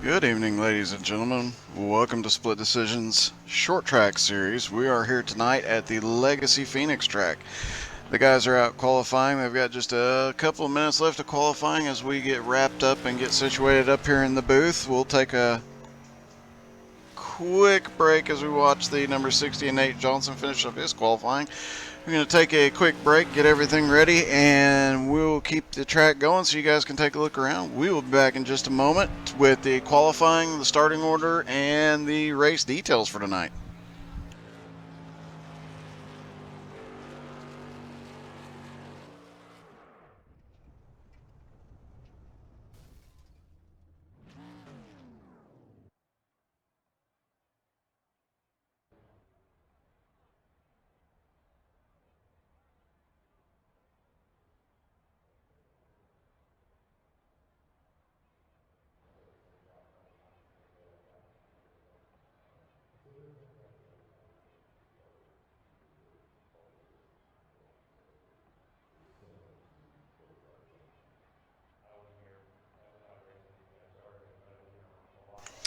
Good evening, ladies and gentlemen. Welcome to Split Decisions Short Track Series. We are here tonight at the Legacy Phoenix track. The guys are out qualifying. They've got just a couple of minutes left of qualifying as we get wrapped up and get situated up here in the booth. We'll take a quick break as we watch the number 60 and Nate Johnson finish up his qualifying. We're going to take a quick break, get everything ready, and we'll keep the track going so you guys can take a look around. We will be back in just a moment with the qualifying, the starting order, and the race details for tonight.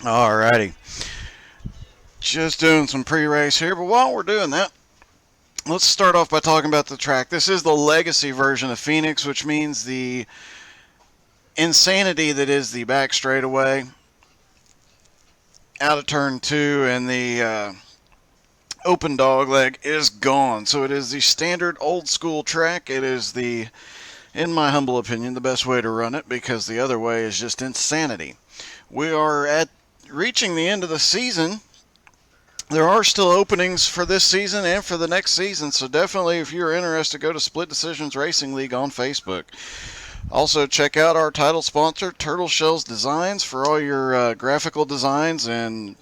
Alrighty. Just doing some pre-race here, but while we're doing that, let's start off by talking about the track. This is the Legacy version of Phoenix, which means the insanity that is the back straightaway out of turn 2 and the open dog leg is gone. So it is the standard old school track. It is the, in my humble opinion, the best way to run it because the other way is just insanity. We are at reaching the end of the season. There are still openings for this season and for the next season, so definitely if you're interested, go to Split Decisions Racing League on Facebook. Also, check out our title sponsor, Turtle Shells Designs, for all your graphical designs and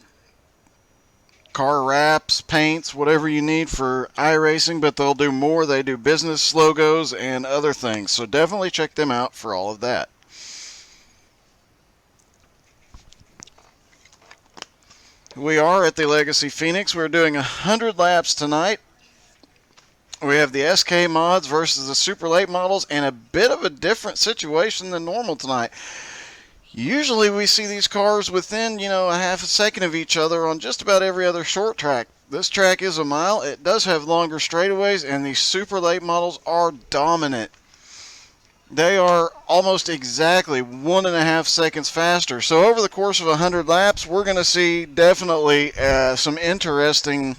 car wraps, paints, whatever you need for iRacing, but they'll do more. They do business logos and other things, so definitely check them out for all of that. We are at the Legacy Phoenix. We're doing 100 laps tonight. We have the SK mods versus the super late models and a bit of a different situation than normal tonight. Usually we see these cars within, a half a second of each other on just about every other short track. This track is a mile. It does have longer straightaways, and these super late models are dominant. They are almost exactly 1.5 seconds faster. So over the course of 100 laps, we're going to see definitely some interesting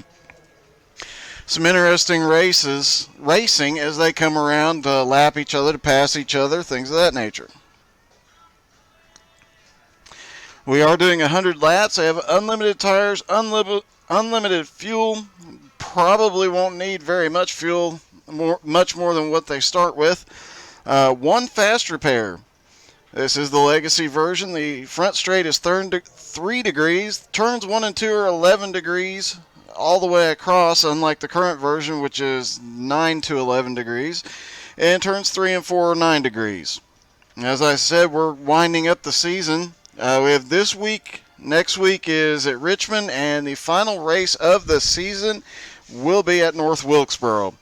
racing as they come around to lap each other, to pass each other, things of that nature. We are doing 100 laps. I have unlimited tires, unlimited fuel. Probably won't need very much fuel, much more than what they start with. One fast repair. This is the Legacy version. The front straight is 3 degrees. Turns 1 and 2 are 11 degrees all the way across, unlike the current version, which is 9 to 11 degrees. And turns 3 and 4 are 9 degrees. As I said, we're winding up the season. We have this week. Next week is at Richmond, and the final race of the season will be at North Wilkesboro.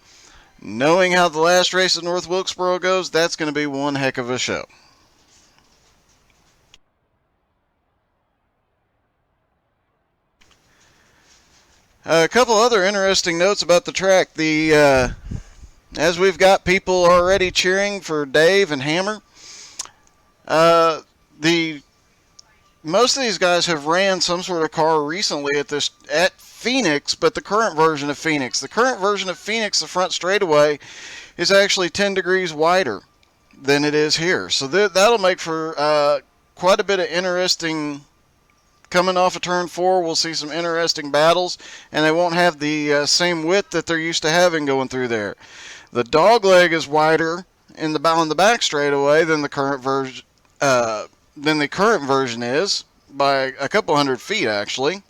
Knowing how the last race at North Wilkesboro goes, that's going to be one heck of a show. A couple other interesting notes about the track. As we've got people already cheering for Dave and Hammer, most of these guys have ran some sort of car recently at Phoenix, but the current version of Phoenix. The current version of Phoenix, the front straightaway, is actually 10 degrees wider than it is here. So that'll make for quite a bit of interesting. Coming off of turn 4, we'll see some interesting battles, and they won't have the same width that they're used to having going through there. The dog leg is wider on the back straightaway than the current version is by a couple hundred feet, actually.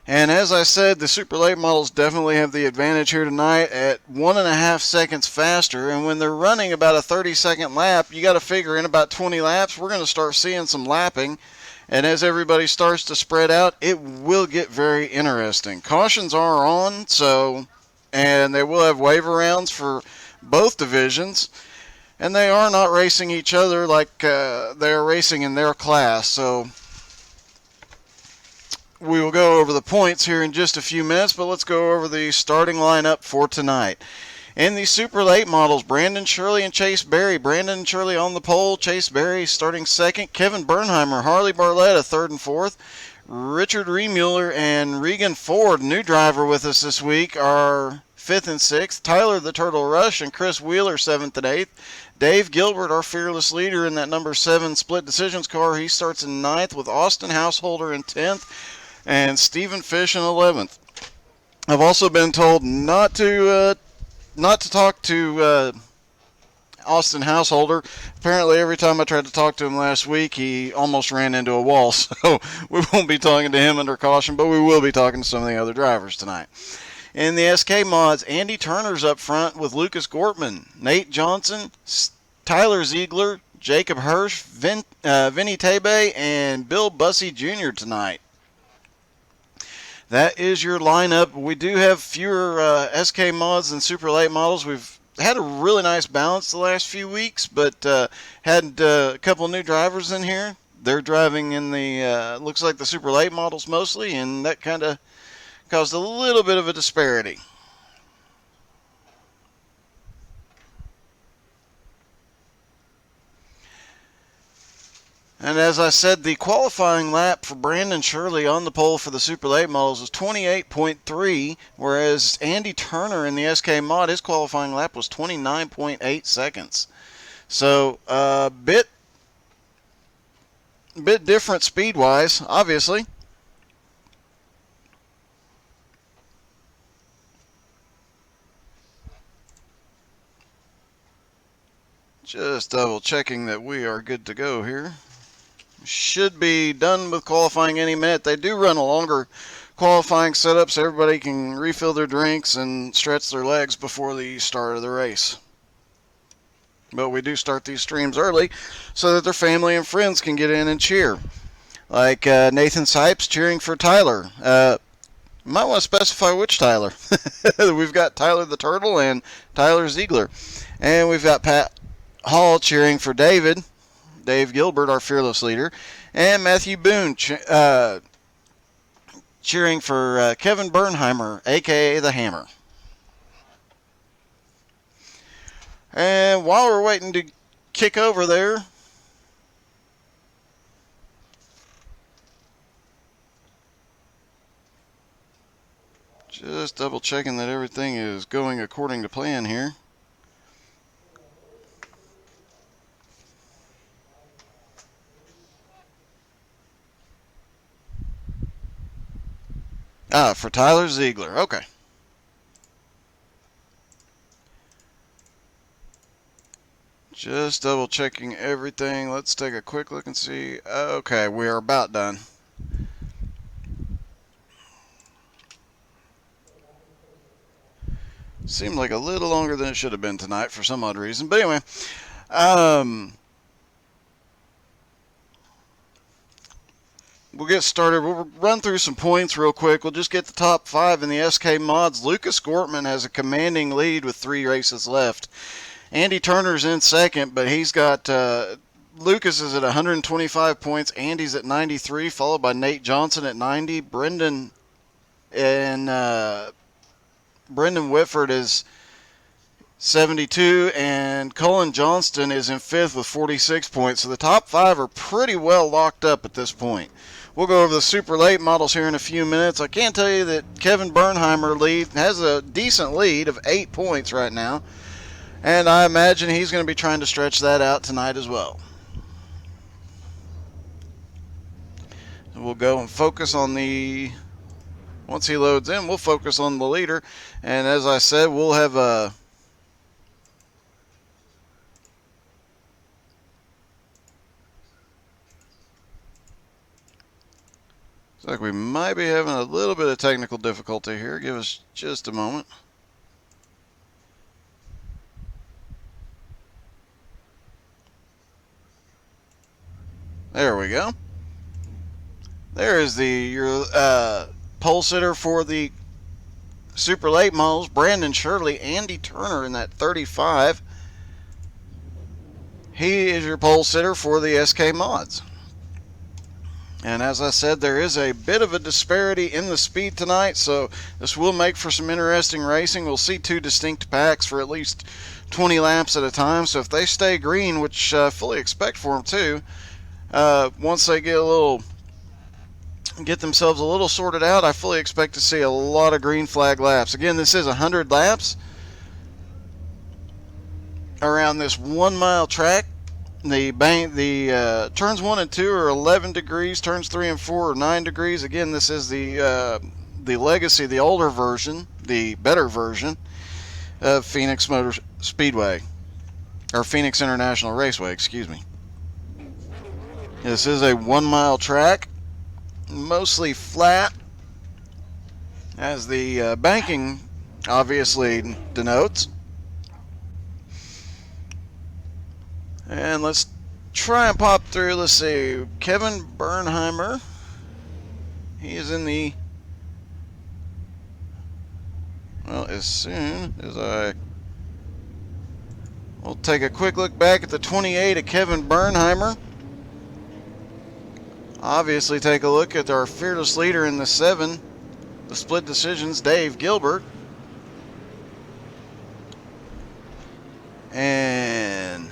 And as I said, the super late models definitely have the advantage here tonight at 1.5 seconds faster. And when they're running about a 30-second lap, you got to figure in about 20 laps, we're going to start seeing some lapping. And as everybody starts to spread out, it will get very interesting. Cautions are on, and they will have waiver rounds for both divisions. And they are not racing each other like they are racing in their class. So we will go over the points here in just a few minutes, but let's go over the starting lineup for tonight. In the super late models, Brandon Shirley and Chase Berry. Brandon and Shirley on the pole. Chase Berry starting second. Kevin Bernheimer, Harley Barletta third and fourth. Richard Remuller and Regan Ford, new driver with us this week, are fifth and sixth. Tyler the Turtle Rush and Chris Wheeler seventh and eighth. Dave Gilbert, our fearless leader in that number 7 split decisions car, he starts in ninth with Austin Householder in 10th and Stephen Fish in 11th. I've also been told not to talk to Austin Householder. Apparently, every time I tried to talk to him last week, he almost ran into a wall. So we won't be talking to him under caution, but we will be talking to some of the other drivers tonight. In the SK mods, Andy Turner's up front with Lucas Gortman, Nate Johnson, Tyler Ziegler, Jacob Hirsch, Vinny Tebe, and Bill Bussey Jr. tonight. That is your lineup. We do have fewer SK mods than Super Late models. We've had a really nice balance the last few weeks, but had a couple new drivers in here. They're driving in the, looks like the Super Late models mostly, and that kind of caused a little bit of a disparity. And as I said, the qualifying lap for Brandon Shirley on the pole for the Super Late models was 28.3, whereas Andy Turner in the SK mod, his qualifying lap was 29.8 seconds. So a bit different speed-wise, obviously. Just double checking that we are good to go here. Should be done with qualifying any minute. They do run a longer qualifying setup so everybody can refill their drinks and stretch their legs before the start of the race. But we do start these streams early so that their family and friends can get in and cheer. Like Nathan Sipes cheering for Tyler. Might want to specify which Tyler. We've got Tyler the Turtle and Tyler Ziegler. And we've got Pat Hall cheering for Dave Gilbert, our fearless leader, and Matthew Boone cheering for Kevin Bernheimer, a.k.a. the Hammer. And while we're waiting to kick over there, just double checking that everything is going according to plan here. For Tyler Ziegler. Okay. Just double checking everything. Let's take a quick look and see. Okay, we are about done. Seemed like a little longer than it should have been tonight for some odd reason. But anyway, we'll get started. We'll run through some points real quick. We'll just get the top 5 in the SK mods. Lucas Gortman has a commanding lead with 3 races left. Andy Turner's in second, but he's got Lucas is at 125 points. Andy's at 93, followed by Nate Johnson at 90. Brendan Whitford is 72, and Colin Johnston is in 5th with 46 points. So the top 5 are pretty well locked up at this point. We'll go over the super late models here in a few minutes. I can tell you that Kevin Bernheimer has a decent lead of 8 points right now, and I imagine he's going to be trying to stretch that out tonight as well. We'll go and focus on once he loads in, we'll focus on the leader. And as I said, we'll have a looks like we might be having a little bit of technical difficulty here. Give us just a moment. There we go. There is your pole sitter for the super late models, Brandon Shirley, Andy Turner in that 35. He is your pole sitter for the SK Mods. And as I said, there is a bit of a disparity in the speed tonight, so this will make for some interesting racing. We'll see two distinct packs for at least 20 laps at a time, so if they stay green, which I fully expect for them too, once they get themselves a little sorted out, I fully expect to see a lot of green flag laps. Again, this is 100 laps around this 1 mile track. The turns 1 and 2 are 11 degrees. Turns 3 and 4 are 9 degrees. Again, this is the Legacy, the older version, the better version of Phoenix Motor Speedway, or Phoenix International Raceway, excuse me. This is a 1 mile track, mostly flat, as the banking obviously denotes. And let's try and pop through. Let's see. Kevin Bernheimer. He is in the... Well, as soon as we'll take a quick look back at the 28 of Kevin Bernheimer. Obviously take a look at our fearless leader in the 7. The split decisions, Dave Gilbert. And...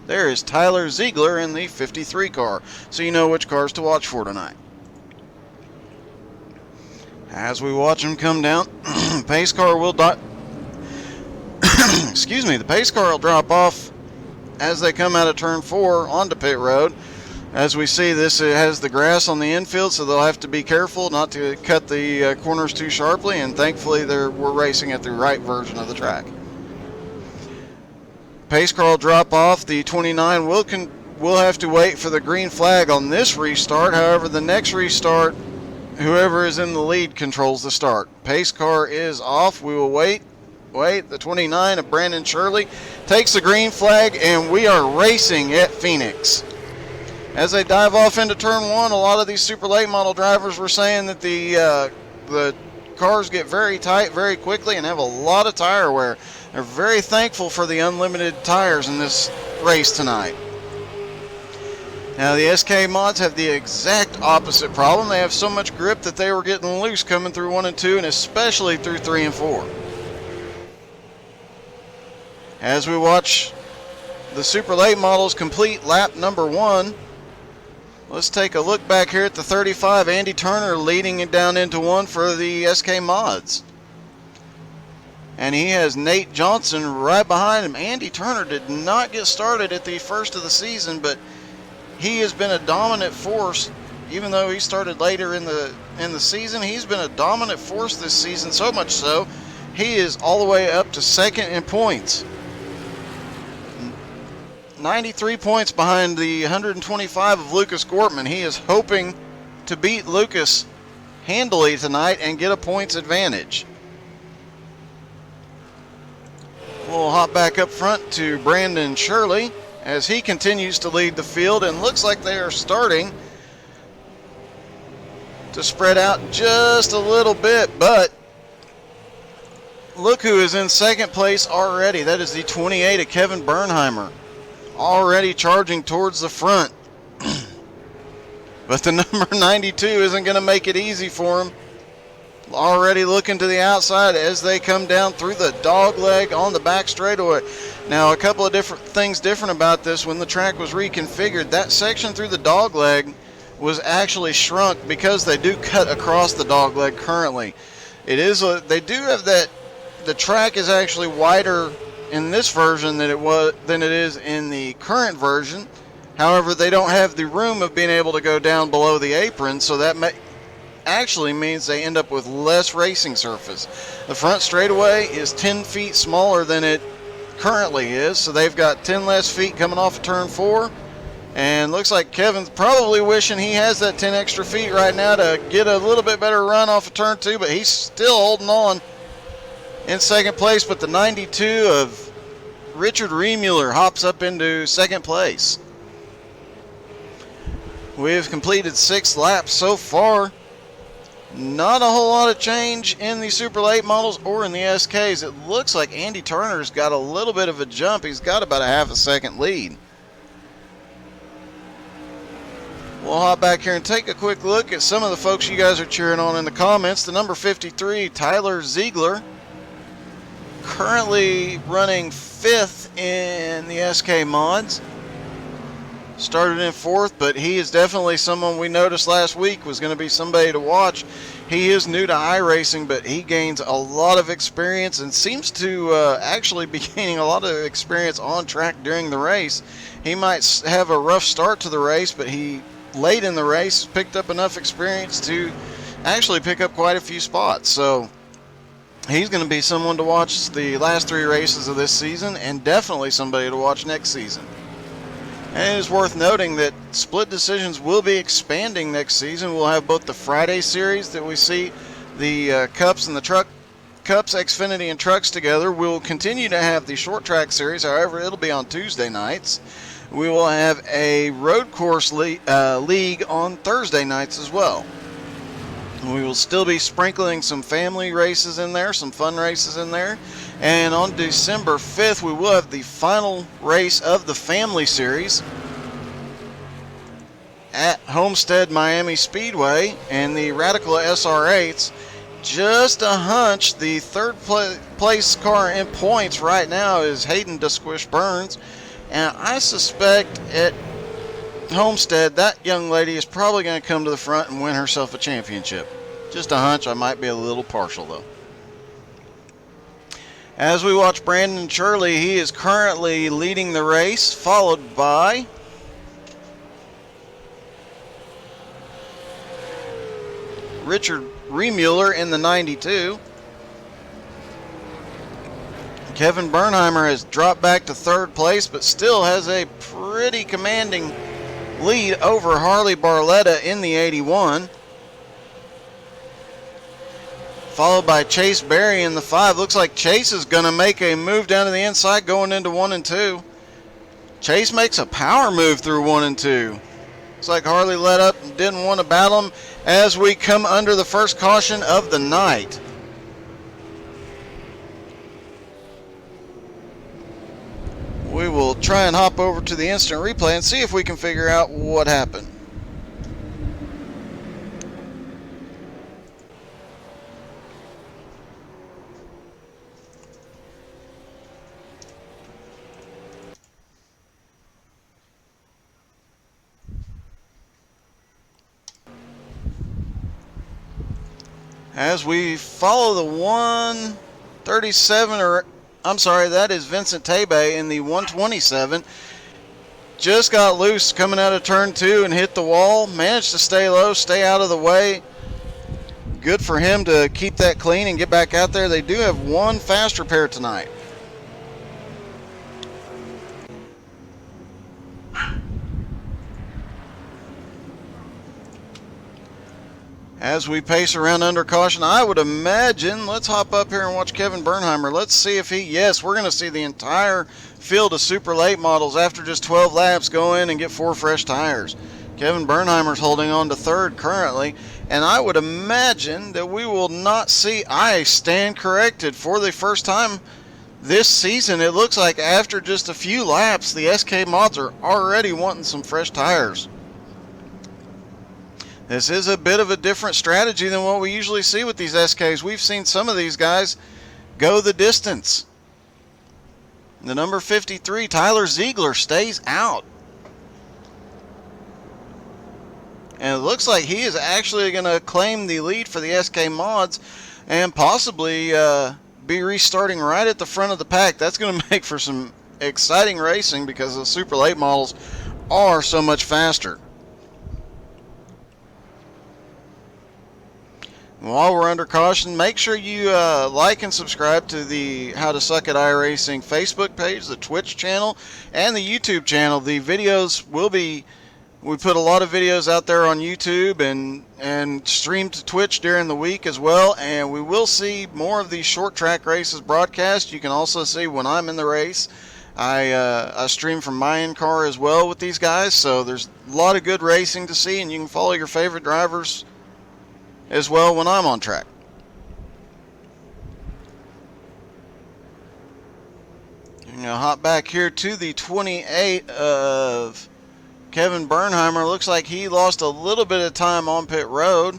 there is Tyler Ziegler in the 53 car, so you know which cars to watch for tonight. As we watch them come down, pace car will excuse me, the pace car will drop off as they come out of turn 4 onto pit road. As we see, this has the grass on the infield, so they'll have to be careful not to cut the corners too sharply, and thankfully we're racing at the right version of the track. Pace car will drop off. The 29 will have to wait for the green flag on this restart. However, the next restart, whoever is in the lead controls the start. Pace car is off. We will wait. The 29 of Brandon Shirley takes the green flag, and we are racing at Phoenix. As they dive off into turn 1, a lot of these super late model drivers were saying that the cars get very tight very quickly and have a lot of tire wear. They're very thankful for the unlimited tires in this race tonight. Now the SK Mods have the exact opposite problem. They have so much grip that they were getting loose coming through 1 and 2, and especially through 3 and 4. As we watch the super late models complete lap number 1, let's take a look back here at the 35. Andy Turner leading it down into 1 for the SK Mods. And he has Nate Johnson right behind him. Andy Turner did not get started at the first of the season, but he has been a dominant force. Even though he started later in the season, he's been a dominant force this season, so much so he is all the way up to second in points. 93 points behind the 125 of Lucas Gortman. He is hoping to beat Lucas handily tonight and get a points advantage. We'll hop back up front to Brandon Shirley as he continues to lead the field, and looks like they are starting to spread out just a little bit, but look who is in second place already. That is the 28 of Kevin Bernheimer, already charging towards the front. But the number 92 isn't going to make it easy for him. Already looking to the outside as they come down through the dog leg on the back straightaway. Now, a couple of different things about this. When the track was reconfigured, that section through the dog leg was actually shrunk because they do cut across the dog leg currently. They do have that. The track is actually wider in this version than it is in the current version. However, they don't have the room of being able to go down below the apron, so that actually means they end up with less racing surface. The front straightaway is 10 feet smaller than it currently is, so they've got 10 less feet coming off of turn 4, and looks like Kevin's probably wishing he has that 10 extra feet right now to get a little bit better run off of turn 2, but he's still holding on in second place. But the 92 of Richard Remuller hops up into second place. We have completed 6 laps so far. Not a whole lot of change in the Super Late models or in the SKs. It looks like Andy Turner's got a little bit of a jump. He's got about a half a second lead. We'll hop back here and take a quick look at some of the folks you guys are cheering on in the comments. The number 53, Tyler Ziegler, currently running 5th in the SK mods. Started in 4th, but he is definitely someone we noticed last week was going to be somebody to watch. He is new to iRacing, but he gains a lot of experience and seems to actually be gaining a lot of experience on track during the race. He might have a rough start to the race, but he late in the race picked up enough experience to actually pick up quite a few spots. So he's going to be someone to watch the last 3 races of this season, and definitely somebody to watch next season. And it is worth noting that split decisions will be expanding next season. We'll have both the Friday series that we see the Cups and the Truck Cups, Xfinity, and Trucks together. We'll continue to have the short track series. However, it'll be on Tuesday nights. We will have a road course league on Thursday nights as well. We will still be sprinkling some family races in there, some fun races in there. And on December 5th, we will have the final race of the Family Series at Homestead Miami Speedway, and the Radical SR8s. Just a hunch, the third place car in points right now is Hayden DeSquish Burns. And I suspect at Homestead, that young lady is probably going to come to the front and win herself a championship. Just a hunch. I might be a little partial, though. As we watch Brandon Shirley, he is currently leading the race, followed by Richard Remuller in the 92. Kevin Bernheimer has dropped back to 3rd place, but still has a pretty commanding lead over Harley Barletta in the 81. Followed by Chase Berry in the 5. Looks like Chase is going to make a move down to the inside going into 1 and 2. Chase makes a power move through 1 and 2. Looks like Harley let up and didn't want to battle him as we come under the first caution of the night. We will try and hop over to the instant replay and see if we can figure out what happened. As we follow the 137, or I'm sorry, that is Vincent Tebe in the 127. Just got loose coming out of turn 2 and hit the wall. Managed to stay low, stay out of the way. Good for him to keep that clean and get back out there. They do have one fast repair tonight. As we pace around under caution, I would imagine, let's hop up here and watch Kevin Bernheimer. Let's see if yes, we're going to see the entire field of super late models after just 12 laps go in and get 4 fresh tires. Kevin Bernheimer's holding on to 3rd currently, and I would imagine that we will not see, I stand corrected, for the first time this season. It looks like after just a few laps, the SK mods are already wanting some fresh tires. This is a bit of a different strategy than what we usually see with these SKs. We've seen some of these guys go the distance. The number 53, Tyler Ziegler, stays out. And it looks like he is actually going to claim the lead for the SK mods and possibly be restarting right at the front of the pack. That's going to make for some exciting racing because the super late models are so much faster. While we're under caution, make sure you like and subscribe to the How to Suck at iRacing Facebook page, the Twitch channel, and the YouTube channel. The videos will be, we put a lot of videos out there on YouTube and stream to Twitch during the week as well, and we will see more of these short track races broadcast. You can also see when I'm in the race. I stream from my in-car as well with these guys, so there's a lot of good racing to see, and you can follow your favorite drivers as well when I'm on track. I'm going to hop back here to the 28 of Kevin Bernheimer. Looks like he lost a little bit of time on pit road.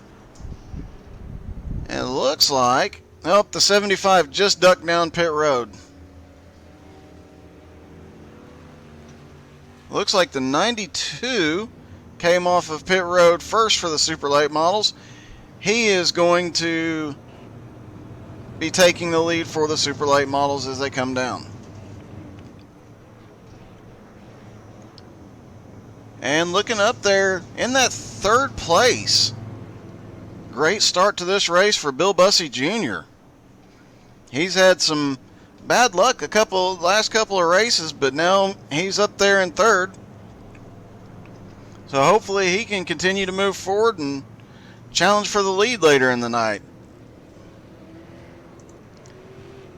And it looks like, nope, the 75 just ducked down pit road. Looks like the 92 came off of pit road first for the super late models. He is going to be taking the lead for the super late models as they come down. And looking up there in that third place, great start to this race for Bill Bussey Jr. He's had some bad luck last couple of races, but now he's up there in third. So hopefully he can continue to move forward and challenge for the lead later in the night.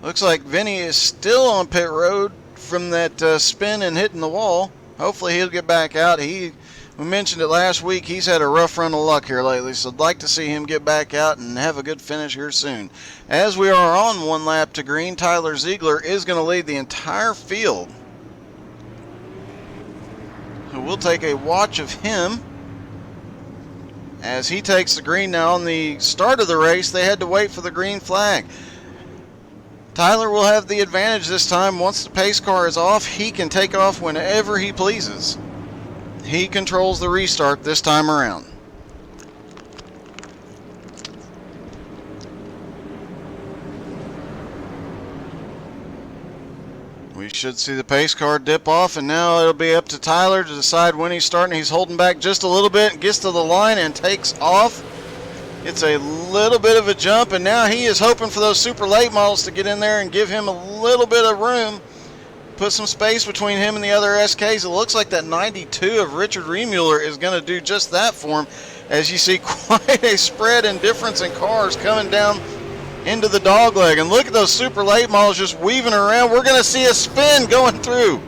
Looks like Vinny is still on pit road from that spin and hitting the wall. Hopefully he'll get back out. We mentioned it last week. He's had a rough run of luck here lately, so I'd like to see him get back out and have a good finish here soon. As we are on one lap to green, Tyler Ziegler is going to lead the entire field. So we'll take a watch of him as he takes the green. Now on the start of the race, they had to wait for the green flag. Tyler will have the advantage this time. Once the pace car is off, he can take off whenever he pleases. He controls the restart this time around. We should see the pace car dip off, and now it'll be up to Tyler to decide when he's starting. He's holding back just a little bit, gets to the line and takes off. It's a little bit of a jump, and now he is hoping for those super late models to get in there and give him a little bit of room, put some space between him and the other SKs. It looks like that 92 of Richard Remuller is going to do just that for him, as you see quite a spread and difference in cars coming down into the dogleg. And look at those super late models just weaving around. We're going to see a spin going through.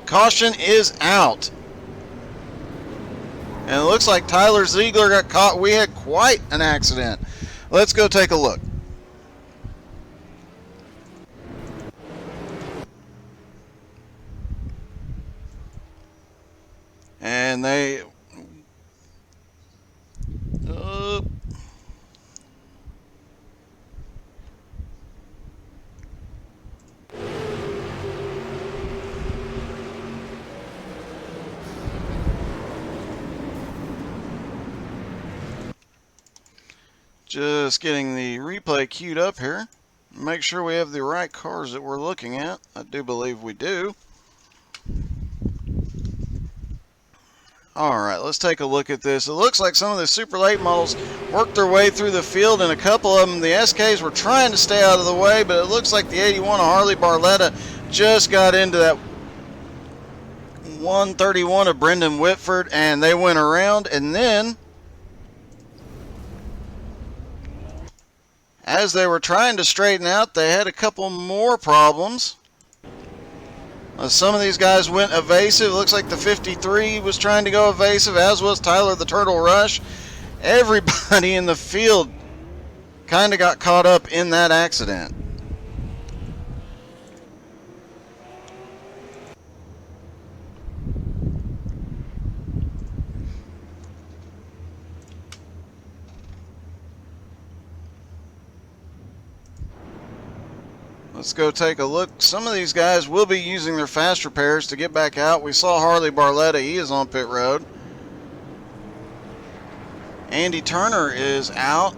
Caution is out. And it looks like Tyler Ziegler got caught. We had quite an accident. Let's go take a look. And they... Just getting the replay queued up here. Make sure we have the right cars that we're looking at. I do believe we do. Alright, let's take a look at this. It looks like some of the super late models worked their way through the field, and a couple of them, the SKs, were trying to stay out of the way, but it looks like the 81 of Harley Barletta just got into that 131 of Brendan Whitford, and they went around, and then as they were trying to straighten out, they had a couple more problems. Some of these guys went evasive. Looks like the 53 was trying to go evasive, as was Tyler the Turtle Rush. Everybody in the field kind of got caught up in that accident. Let's go take a look. Some of these guys will be using their fast repairs to get back out. We saw Harley Barletta. He is on pit road. Andy Turner is out.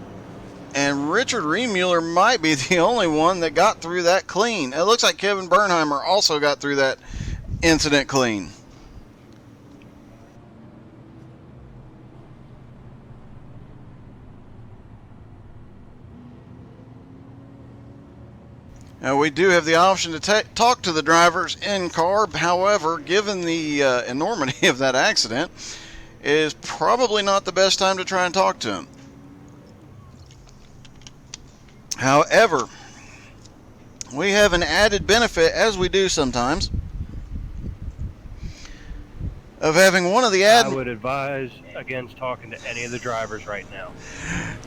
And Richard Remuller might be the only one that got through that clean. It looks like Kevin Bernheimer also got through that incident clean. Now, we do have the option to talk to the drivers in car. However, given the enormity of that accident, it is probably not the best time to try and talk to them. However, we have an added benefit, as we do sometimes. of having one of the I would advise against talking to any of the drivers right now.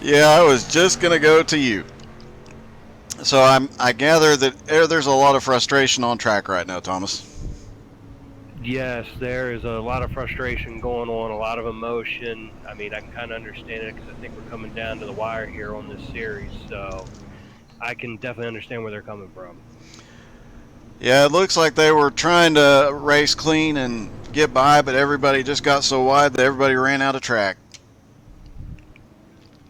Yeah, I was just going to go to you. So I gather that there's a lot of frustration on track right now, Thomas. Yes, there is a lot of frustration going on, a lot of emotion. I mean, I can kind of understand it because I think we're coming down to the wire here on this series, so I can definitely understand where they're coming from. Yeah, it looks like they were trying to race clean and get by, but everybody just got so wide that everybody ran out of track.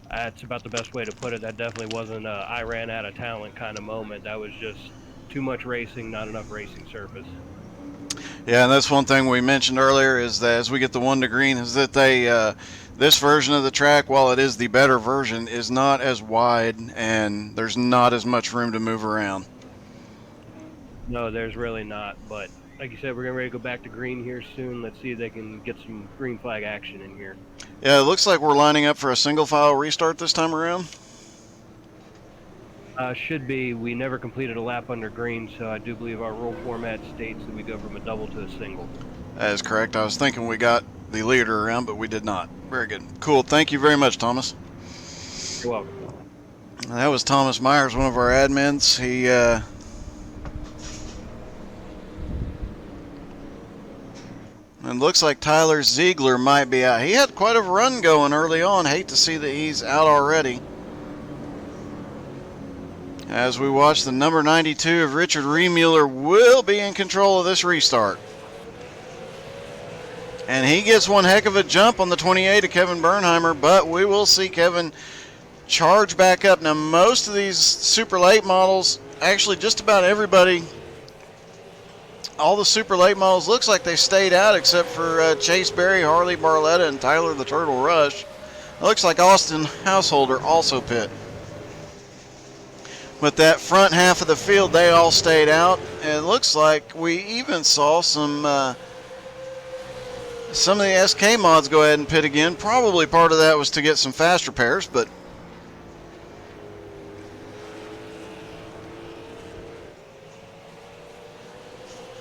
That's about the best way to put it. That definitely wasn't a I ran out of talent kind of moment. That was just too much racing, not enough racing surface. Yeah, and that's one thing we mentioned earlier is that as we get the 1 to green is that this version of the track, while it is the better version, is not as wide and there's not as much room to move around. No, there's really not, but like you said, we're getting ready to go back to green here soon. Let's see if they can get some green flag action in here. Yeah, it looks like we're lining up for a single file restart this time around. Should be. We never completed a lap under green, so I do believe our rule format states that we go from a double to a single. That is correct. I was thinking we got the leader around, but we did not. Very good. Cool. Thank you very much, Thomas. You're welcome. That was Thomas Myers, one of our admins. He and looks like Tyler Ziegler might be out. He had quite a run going early on. Hate to see that he's out already. As we watch, the number 92 of Richard Remuller will be in control of this restart. And he gets one heck of a jump on the 28 of Kevin Bernheimer, but we will see Kevin charge back up. Now, most of these super late models, actually just about everybody, all the super late models, looks like they stayed out except for Chase Berry, Harley Barletta, and Tyler the Turtle Rush. It looks like Austin Householder also pit. But that front half of the field, they all stayed out. And it looks like we even saw some of the SK mods go ahead and pit again. Probably part of that was to get some fast repairs, but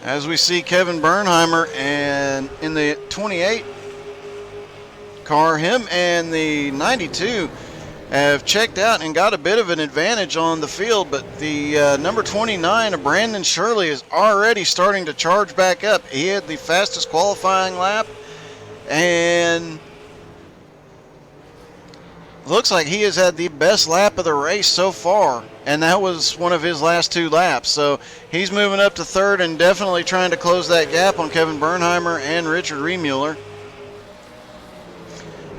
as we see Kevin Bernheimer and in the 28 car, him and the 92 have checked out and got a bit of an advantage on the field, but the number 29 of Brandon Shirley is already starting to charge back up. He had the fastest qualifying lap, and looks like he has had the best lap of the race so far, and that was one of his last 2 laps. So he's moving up to third and definitely trying to close that gap on Kevin Bernheimer and Richard Remuller.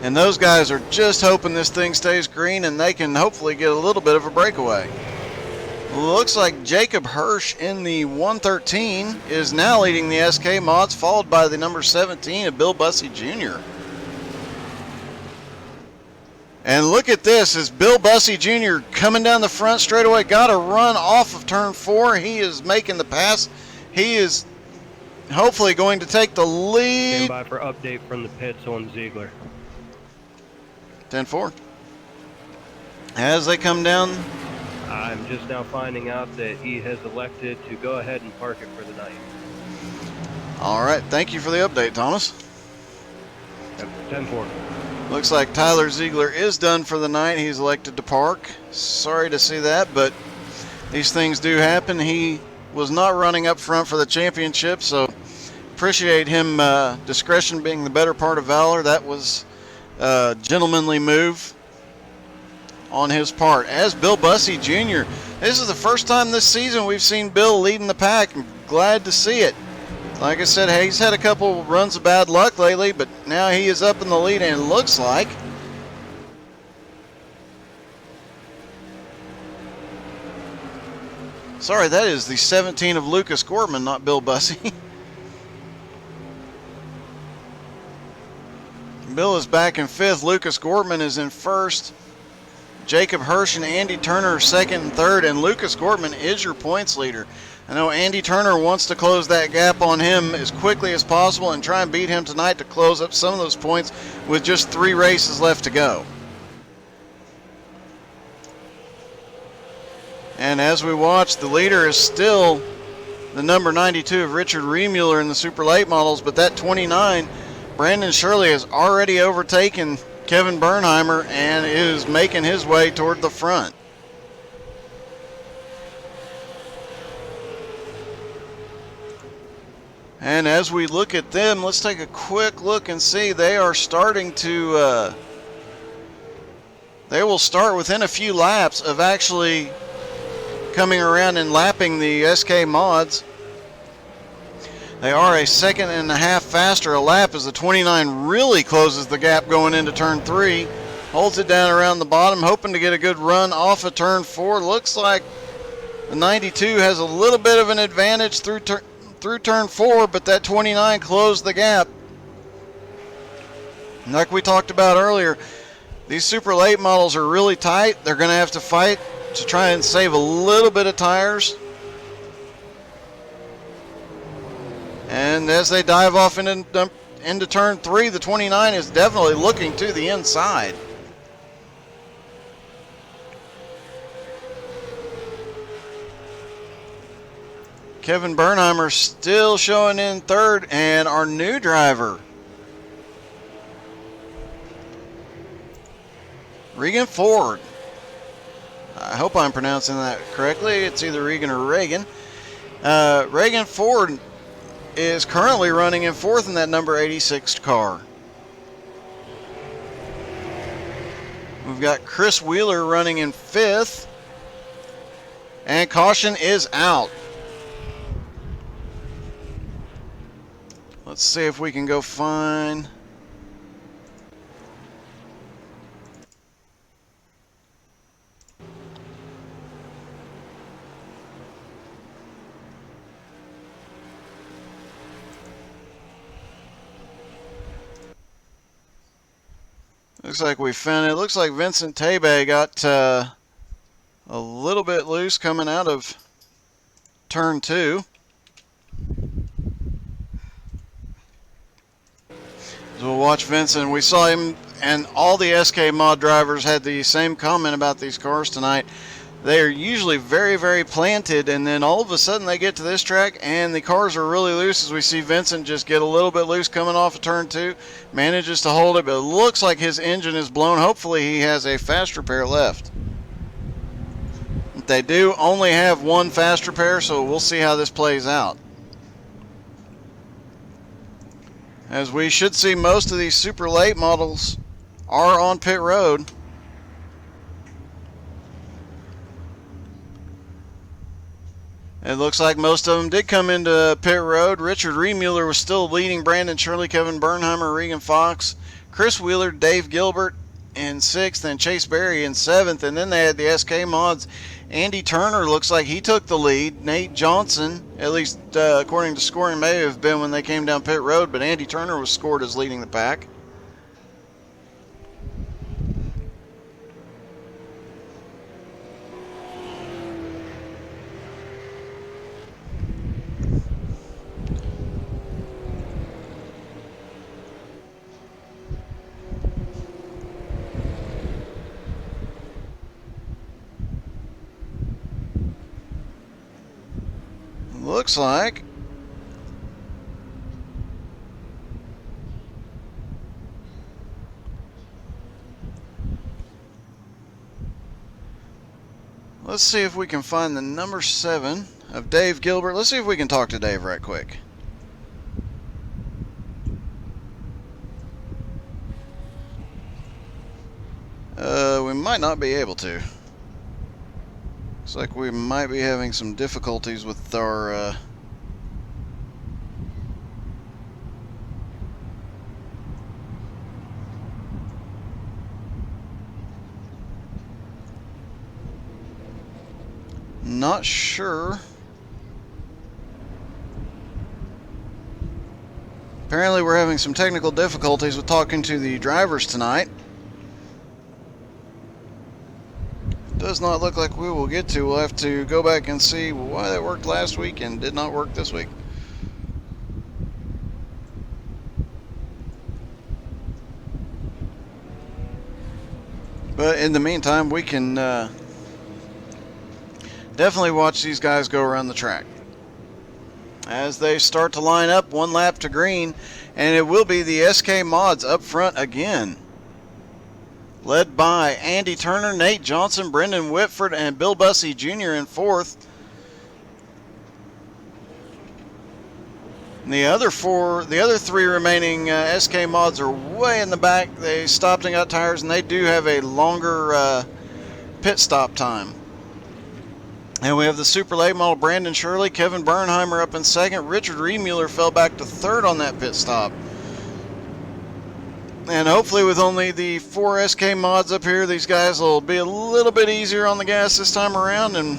And those guys are just hoping this thing stays green and they can hopefully get a little bit of a breakaway. Looks like Jacob Hirsch in the 113 is now leading the SK mods, followed by the number 17 of Bill Bussey Jr. And look at this, as Bill Bussey Jr. coming down the front straightaway, got a run off of turn 4. He is making the pass. He is hopefully going to take the lead. Stand by for update from the pits on Ziegler. 10-4. As they come down, I'm just now finding out that he has elected to go ahead and park it for the night. All right, thank you for the update, Thomas. 10-4. Looks like Tyler Ziegler is done for the night. He's elected to park. Sorry to see that, but these things do happen. He was not running up front for the championship, so appreciate him discretion being the better part of valor. That was a gentlemanly move on his part. As Bill Bussey Jr., this is the first time this season we've seen Bill leading the pack. I'm glad to see it. Like I said, he's had a couple runs of bad luck lately, but now he is up in the lead, and it looks like sorry, that is the 17 of Lucas Gorman, not Bill Bussey. Bill is back in 5th. Lucas Gorman is in 1st. Jacob Hirsch and Andy Turner are 2nd and 3rd, and Lucas Gorman is your points leader. I know Andy Turner wants to close that gap on him as quickly as possible and try and beat him tonight to close up some of those points with just 3 races left to go. And as we watch, the leader is still the number 92 of Richard Remuller in the super late models, but that 29, Brandon Shirley, has already overtaken Kevin Bernheimer and is making his way toward the front. And as we look at them, let's take a quick look and see they are starting to, they will start within a few laps of actually coming around and lapping the SK mods. They are a second and a half faster a lap as the 29 really closes the gap going into turn 3. Holds it down around the bottom, hoping to get a good run off of turn 4. Looks like the 92 has a little bit of an advantage through turn 4, but that 29 closed the gap. Like we talked about earlier, these super late models are really tight. They're going to have to fight to try and save a little bit of tires. And as they dive off into turn 3, the 29 is definitely looking to the inside. Kevin Bernheimer still showing in third, and our new driver, Regan Ford. I hope I'm pronouncing that correctly. It's either Regan or Reagan. Regan Ford is currently running in fourth in that number 86 car. We've got Chris Wheeler running in fifth, and caution is out. Let's see if we can go find. Looks like we found it. Looks like Vincent Tebe got a little bit loose coming out of turn 2. So we'll watch Vincent. We saw him, and all the SK mod drivers had the same comment about these cars tonight. They are usually very, very planted, and then all of a sudden they get to this track and the cars are really loose, as we see Vincent just get a little bit loose coming off of turn 2. Manages to hold it, but it looks like his engine is blown. Hopefully he has a fast repair left. They do only have one fast repair, so we'll see how this plays out. As we should see, most of these super late models are on pit road. It looks like most of them did come into pit road. Richard Remuller was still leading Brandon Shirley, Kevin Bernheimer, Regan Fox, Chris Wheeler, Dave Gilbert in 6th, and Chase Berry in 7th. And then they had the SK mods. Andy Turner looks like he took the lead. Nate Johnson, at least according to scoring, may have been when they came down pit road, but Andy Turner was scored as leading the pack. Looks like let's see if we can find the number 7 of Dave Gilbert. Let's see if we can talk to Dave right quick. We might not be able to. Looks like we might be having some difficulties with our not sure. Apparently we're having some technical difficulties with talking to the drivers tonight. Does not look like we will get to. We'll have to go back and see why that worked last week and did not work this week. But in the meantime, we can definitely watch these guys go around the track. as they start to line up 1 lap to green, and it will be the SK Mods up front again, led by Andy Turner, Nate Johnson, Brendan Whitford, and Bill Bussey Jr. in 4th. And the other 3 remaining SK Mods are way in the back. They stopped and got tires, and they do have a longer pit stop time. And we have the super late model Brandon Shirley, Kevin Bernheimer up in 2nd. Richard Remuller fell back to 3rd on that pit stop. And hopefully with only the 4 SK Mods up here, these guys will be a little bit easier on the gas this time around and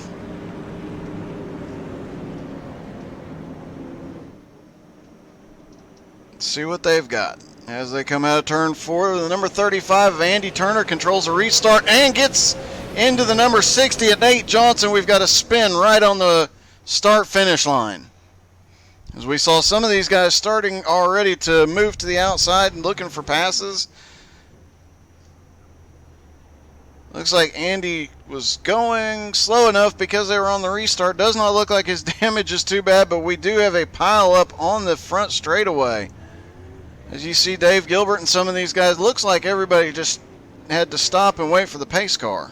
see what they've got. As they come out of turn 4, the number 35 of Andy Turner controls a restart and gets into the number 60 at Nate Johnson. We've got a spin right on the start-finish line. As we saw some of these guys starting already to move to the outside and looking for passes. Looks like Andy was going slow enough because they were on the restart. Does not look like his damage is too bad, but we do have a pile up on the front straightaway. As you see Dave Gilbert and some of these guys, looks like everybody just had to stop and wait for the pace car.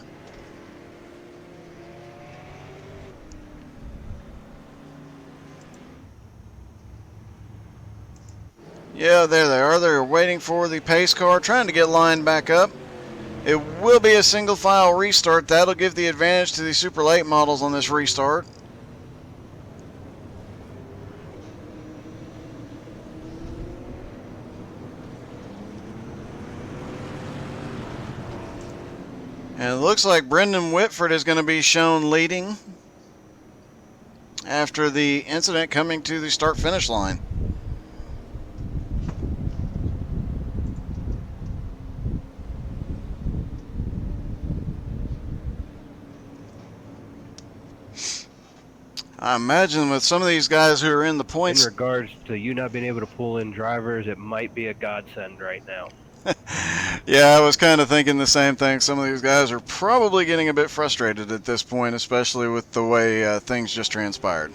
Yeah, there they are. They're waiting for the pace car, trying to get lined back up. It will be a single file restart. That'll give the advantage to the super late models on this restart. And it looks like Brendan Whitford is going to be shown leading after the incident coming to the start-finish line. I imagine with some of these guys who are in the points... In regards to you not being able to pull in drivers, it might be a godsend right now. Yeah, I was kind of thinking the same thing. Some of these guys are probably getting a bit frustrated at this point, especially with the way things just transpired.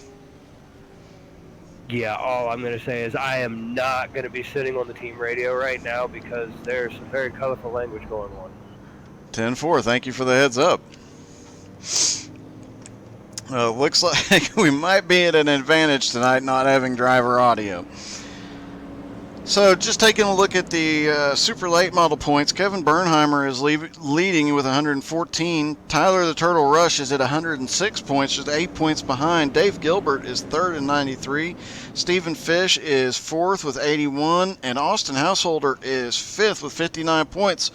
Yeah, all I'm going to say is I am not going to be sitting on the team radio right now because there's some very colorful language going on. 10-4, thank you for the heads up. Looks like we might be at an advantage tonight not having driver audio. So just taking a look at the super late model points, Kevin Bernheimer is leading with 114. Tyler the Turtle Rush is at 106 points, just 8 points behind. Dave Gilbert is third at 93. Stephen Fish is fourth with 81. And Austin Householder is fifth with 59 points.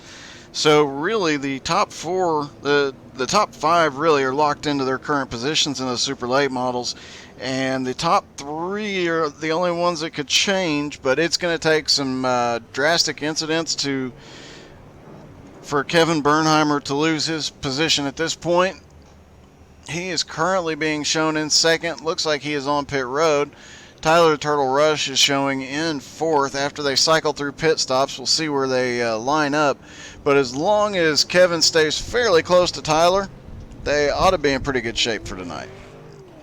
So really the top four, the top five really are locked into their current positions in the super late models. And the top three are the only ones that could change, but it's going to take some drastic incidents for Kevin Bernheimer to lose his position at this point. He is currently being shown in second. Looks like he is on pit road. Tyler Turtle Rush is showing in fourth. After they cycle through pit stops, we'll see where they line up. But as long as Kevin stays fairly close to Tyler, they ought to be in pretty good shape for tonight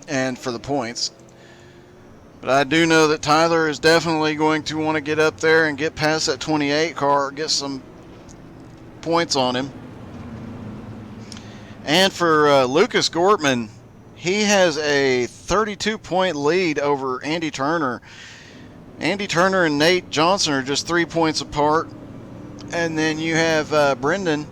and for the points. But I do know that Tyler is definitely going to want to get up there and get past that 28 car, get some points on him. And for Lucas Gortman, he has a 32-point lead over Andy Turner. Andy Turner and Nate Johnson are just 3 points apart. And then you have Brendan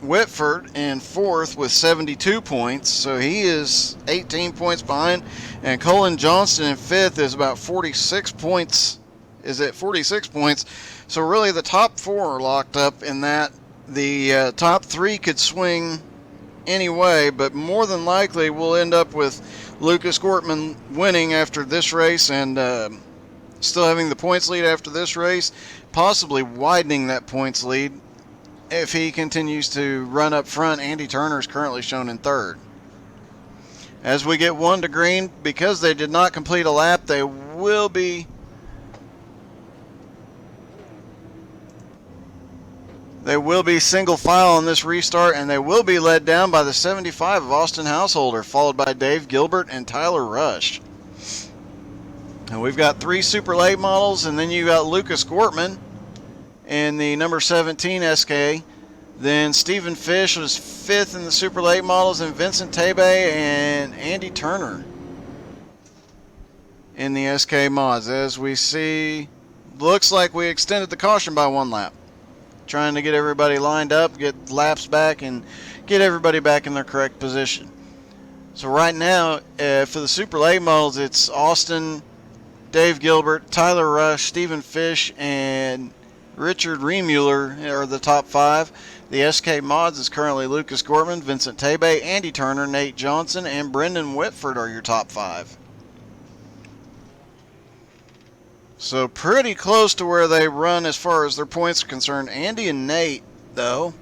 Whitford in fourth with 72 points, so he is 18 points behind. And Colin Johnston in fifth is about 46 points. Is at 46 points. So really the top four are locked up in that. The top three could swing anyway, but more than likely we'll end up with Lucas Gortman winning after this race and still having the points lead after this race, possibly widening that points lead. If he continues to run up front, Andy Turner is currently shown in third. As we get one to green, because they did not complete a lap, they will be single file on this restart, and they will be led down by the 75 of Austin Householder, followed by Dave Gilbert and Tyler Rush. And we've got 3 super late models, and then you got Lucas Gortman in the number 17 SK. Then Stephen Fish was 5th in the super late models, and Vincent Tebe and Andy Turner in the SK mods. As we see, looks like we extended the caution by 1 lap, trying to get everybody lined up, get laps back, and get everybody back in their correct position. So right now, for the super late models, it's Austin, Dave Gilbert, Tyler Rush, Stephen Fish, and Richard Remuller are the top 5. The SK mods is currently Lucas Gortman, Vincent Tebe, Andy Turner, Nate Johnson, and Brendan Whitford are your top 5. So pretty close to where they run as far as their points are concerned. Andy and Nate, though.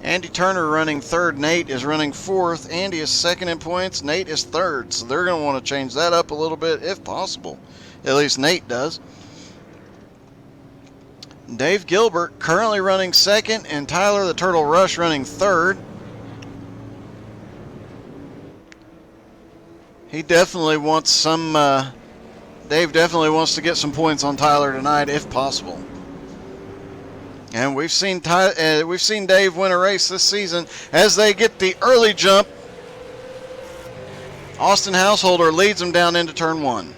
Andy Turner running 3rd. Nate is running 4th. Andy is 2nd in points. Nate is 3rd. So they're going to want to change that up a little bit if possible. At least Nate does. Dave Gilbert currently running 2nd, and Tyler the Turtle Rush running 3rd. He definitely wants some... Dave definitely wants to get some points on Tyler tonight if possible. And we've seen Dave win a race this season as they get the early jump. Austin Householder leads them down into turn 1.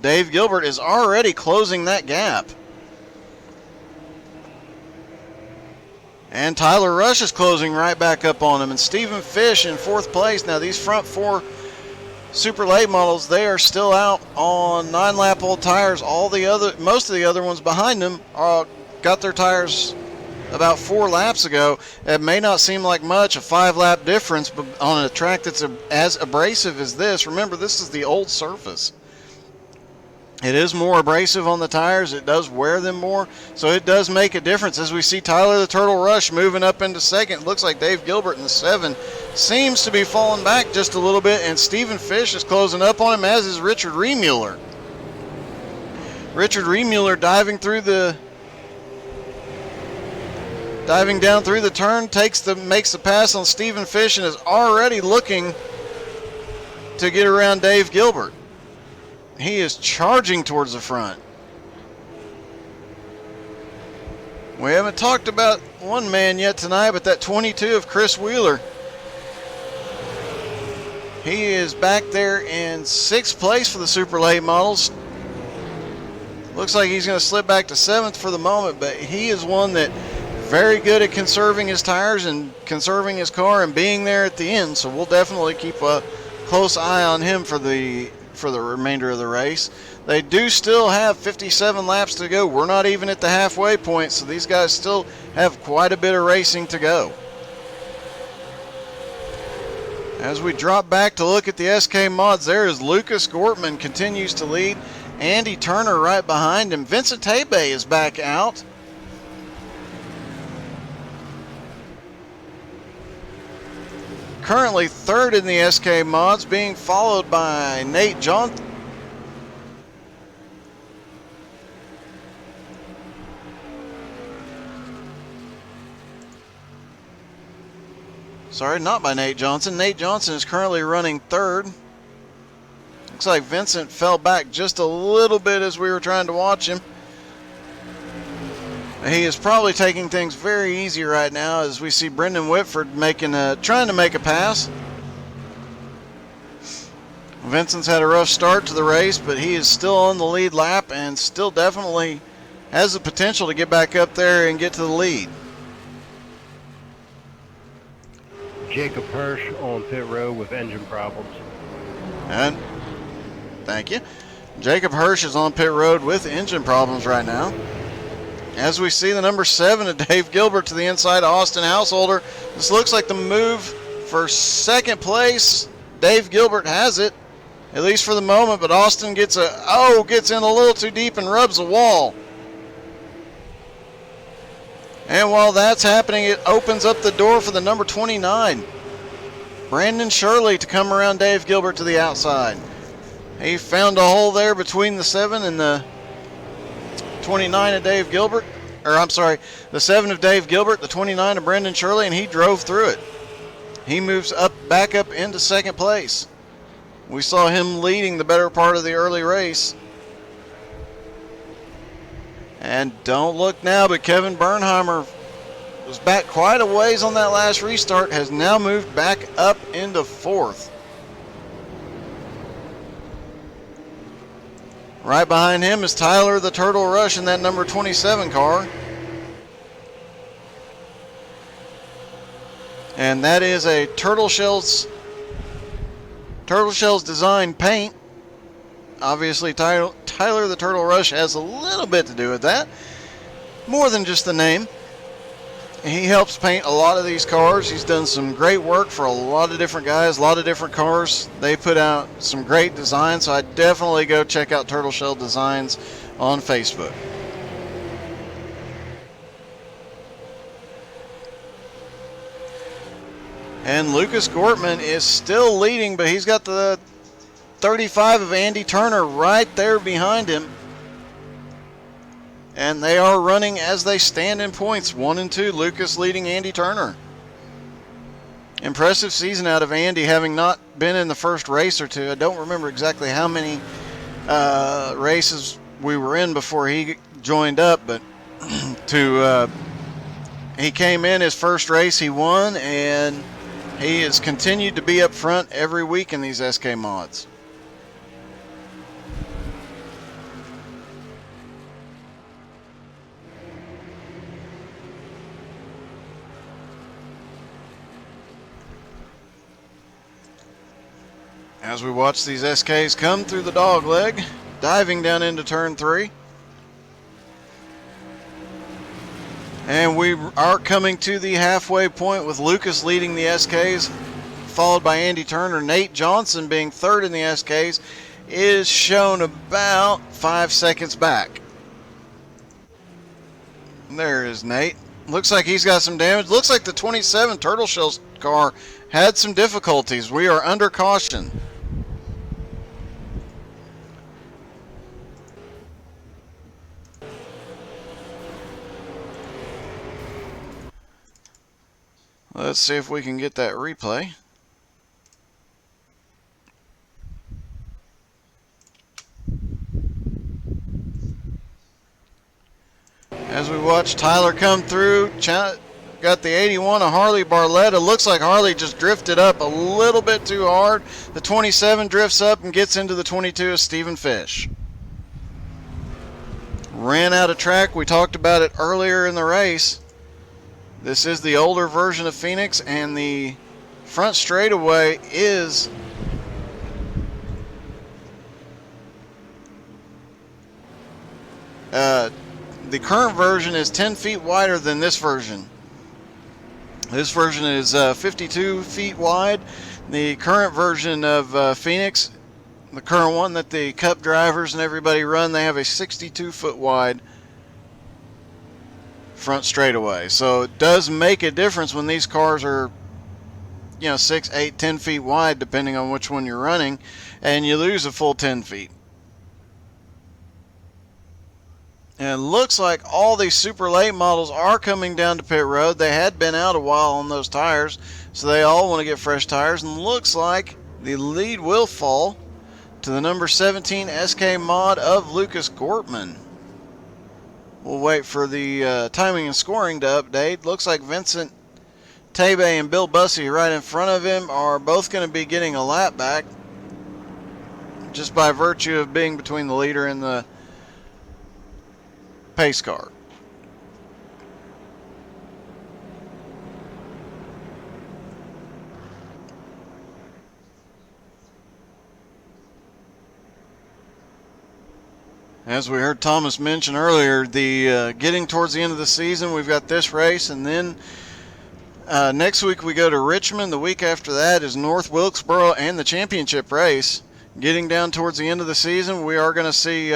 Dave Gilbert is already closing that gap. And Tyler Rush is closing right back up on him. And Stephen Fish in 4th place. Now these front 4 super late models, they are still out on 9-lap old tires. Most of the other ones behind them got their tires about 4 laps ago. It may not seem like much, a 5-lap difference, but on a track that's as abrasive as this, remember this is the old surface. It is more abrasive on the tires. It does wear them more, so it does make a difference. As we see Tyler the Turtle Rush moving up into 2nd, it looks like Dave Gilbert in the 7 seems to be falling back just a little bit, and Stephen Fish is closing up on him, as is Richard Remuller. Richard Remuller diving down through the turn, makes the pass on Stephen Fish, and is already looking to get around Dave Gilbert. He is charging towards the front. We haven't talked about one man yet tonight, but that 22 of Chris Wheeler. He is back there in 6th place for the super late models. Looks like he's going to slip back to 7th for the moment, but he is one that very good at conserving his tires and conserving his car and being there at the end. So we'll definitely keep a close eye on him for the remainder of the race. They do still have 57 laps to go. We're not even at the halfway point, so these guys still have quite a bit of racing to go. As we drop back to look at the SK mods, there is Lucas Gortman continues to lead. Andy Turner right behind him. Vincent Tebe is back out. Currently 3rd in the SK mods, being followed by Nate Johnson. Sorry, not by Nate Johnson. Nate Johnson is currently running 3rd. Looks like Vincent fell back just a little bit as we were trying to watch him. He is probably taking things very easy right now as we see Brendan Whitford trying to make a pass. Vincent's had a rough start to the race, but he is still on the lead lap and still definitely has the potential to get back up there and get to the lead. Jacob Hirsch on pit road with engine problems. And thank you. Jacob Hirsch is on pit road with engine problems right now. As we see the number 7 of Dave Gilbert to the inside of Austin Householder. This looks like the move for 2nd place. Dave Gilbert has it, at least for the moment, but Austin gets in a little too deep and rubs the wall. And while that's happening, it opens up the door for the number 29, Brandon Shirley, to come around Dave Gilbert to the outside. He found a hole there between the 7 and the 29 of Dave Gilbert, the 7 of Dave Gilbert, the 29 of Brendan Shirley, and he drove through it. He moves back up into 2nd place. We saw him leading the better part of the early race. And don't look now, but Kevin Bernheimer was back quite a ways on that last restart, has now moved back up into 4th. Right behind him is Tyler the Turtle Rush in that number 27 car. And that is a Turtle Shells design paint. Obviously, Tyler the Turtle Rush has a little bit to do with that. More than just the name. He helps paint a lot of these cars. He's done some great work for a lot of different guys, a lot of different cars. They put out some great designs, so I definitely go check out Turtle Shell Designs on Facebook. And Lucas Gortman is still leading, but he's got the 35 of Andy Turner right there behind him. And they are running as they stand in points, 1 and 2. Lucas leading Andy Turner. Impressive season out of Andy, having not been in the first race or two. I don't remember exactly how many races we were in before he joined up, but he came in his first race, he won, and he has continued to be up front every week in these SK mods. As we watch these SKs come through the dog leg, diving down into turn 3. And we are coming to the halfway point with Lucas leading the SKs, followed by Andy Turner. Nate Johnson being 3rd in the SKs is shown about 5 seconds back. There is Nate. Looks like he's got some damage. Looks like the 27 Turtle Shells car had some difficulties. We are under caution. Let's see if we can get that replay. As we watch Tyler come through, got the 81 of Harley Barletta. Looks like Harley just drifted up a little bit too hard. The 27 drifts up and gets into the 22 of Stephen Fish. Ran out of track. We talked about it earlier in the race. This is the older version of Phoenix, and the front straightaway is the current version is 10 feet wider than this version. This version is 52 feet wide. The current version of Phoenix, the current one that the Cup drivers and everybody run, they have a 62 foot wide front straightaway. So it does make a difference when these cars are, 6, 8, 10 feet wide, depending on which one you're running, and you lose a full 10 feet. And it looks like all these super late models are coming down to pit road. They had been out a while on those tires, so they all want to get fresh tires. And looks like the lead will fall to the number 17 SK mod of Lucas Gortman. We'll wait for the timing and scoring to update. Looks like Vincent Tabe and Bill Bussey right in front of him are both going to be getting a lap back, just by virtue of being between the leader and the pace car. As we heard Thomas mention earlier, the getting towards the end of the season, we've got this race, and then next week we go to Richmond. The week after that is North Wilkesboro and the championship race. Getting down towards the end of the season, we are going to see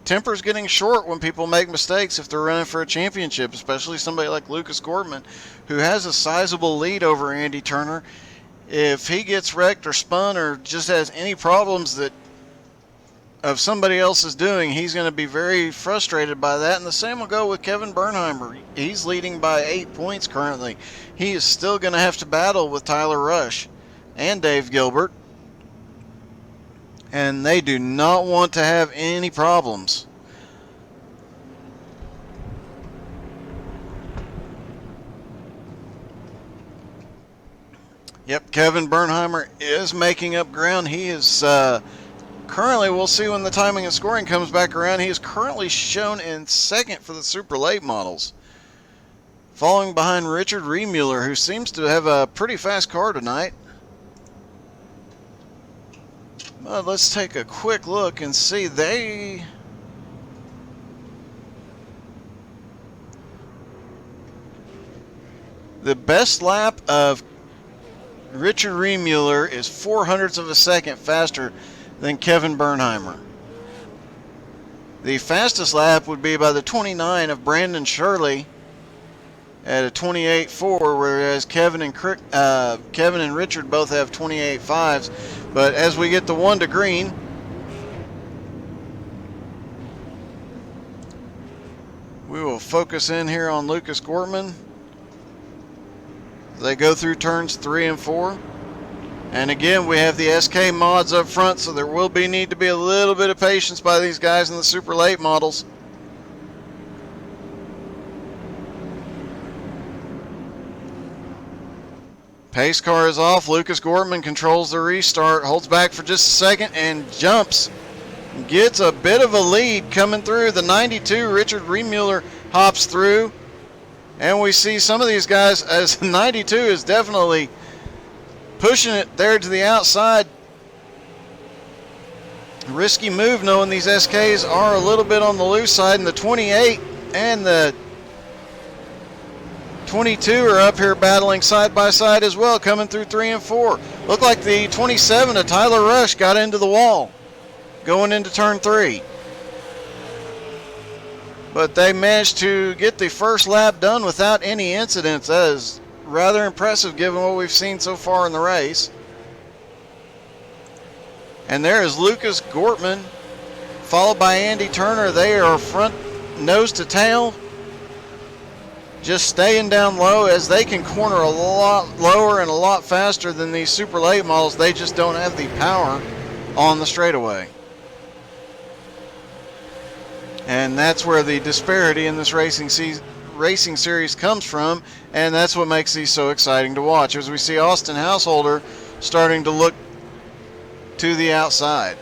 tempers getting short when people make mistakes if they're running for a championship, especially somebody like Lucas Gortman, who has a sizable lead over Andy Turner. If he gets wrecked or spun or just has any problems that of somebody else is doing, he's going to be very frustrated by that. And the same will go with Kevin Bernheimer. He's leading by 8 points currently. He is still going to have to battle with Tyler Rush and Dave Gilbert. and they do not want to have any problems. Yep, Kevin Bernheimer is making up ground. He is currently, we'll see when the timing and scoring comes back around, he is currently shown in second for the super late models, falling behind Richard Remuller, who seems to have a pretty fast car tonight. But let's take a quick look and see. The best lap of Richard Remuller is 0.04 of a second faster than Kevin Bernheimer. The fastest lap would be by the 29 of Brandon Shirley at a 28.4, whereas Kevin and Richard both have 28.5s. But as we get the one to green, we will focus in here on Lucas Gortman. They go through turns 3 and 4. And again, we have the SK mods up front, so there will need to be a little bit of patience by these guys in the super late models. Pace car is off. Lucas Gortman controls the restart, holds back for just a second, and jumps. Gets a bit of a lead coming through. The 92, Richard Remuller, hops through. And we see some of these guys, as 92 is definitely pushing it there to the outside. Risky move, knowing these SKs are a little bit on the loose side, and the 28 and the 22 are up here battling side by side as well, coming through 3 and 4. Looked like the 27 of Tyler Rush got into the wall going into turn 3. But they managed to get the first lap done without any incidents. That is rather impressive given what we've seen so far in the race. And there is Lucas Gortman, followed by Andy Turner. They are front nose to tail, just staying down low, as they can corner a lot lower and a lot faster than these super late models. They just don't have the power on the straightaway. And that's where the disparity in this racing series comes from, and that's what makes these so exciting to watch, as we see Austin Householder starting to look to the outside.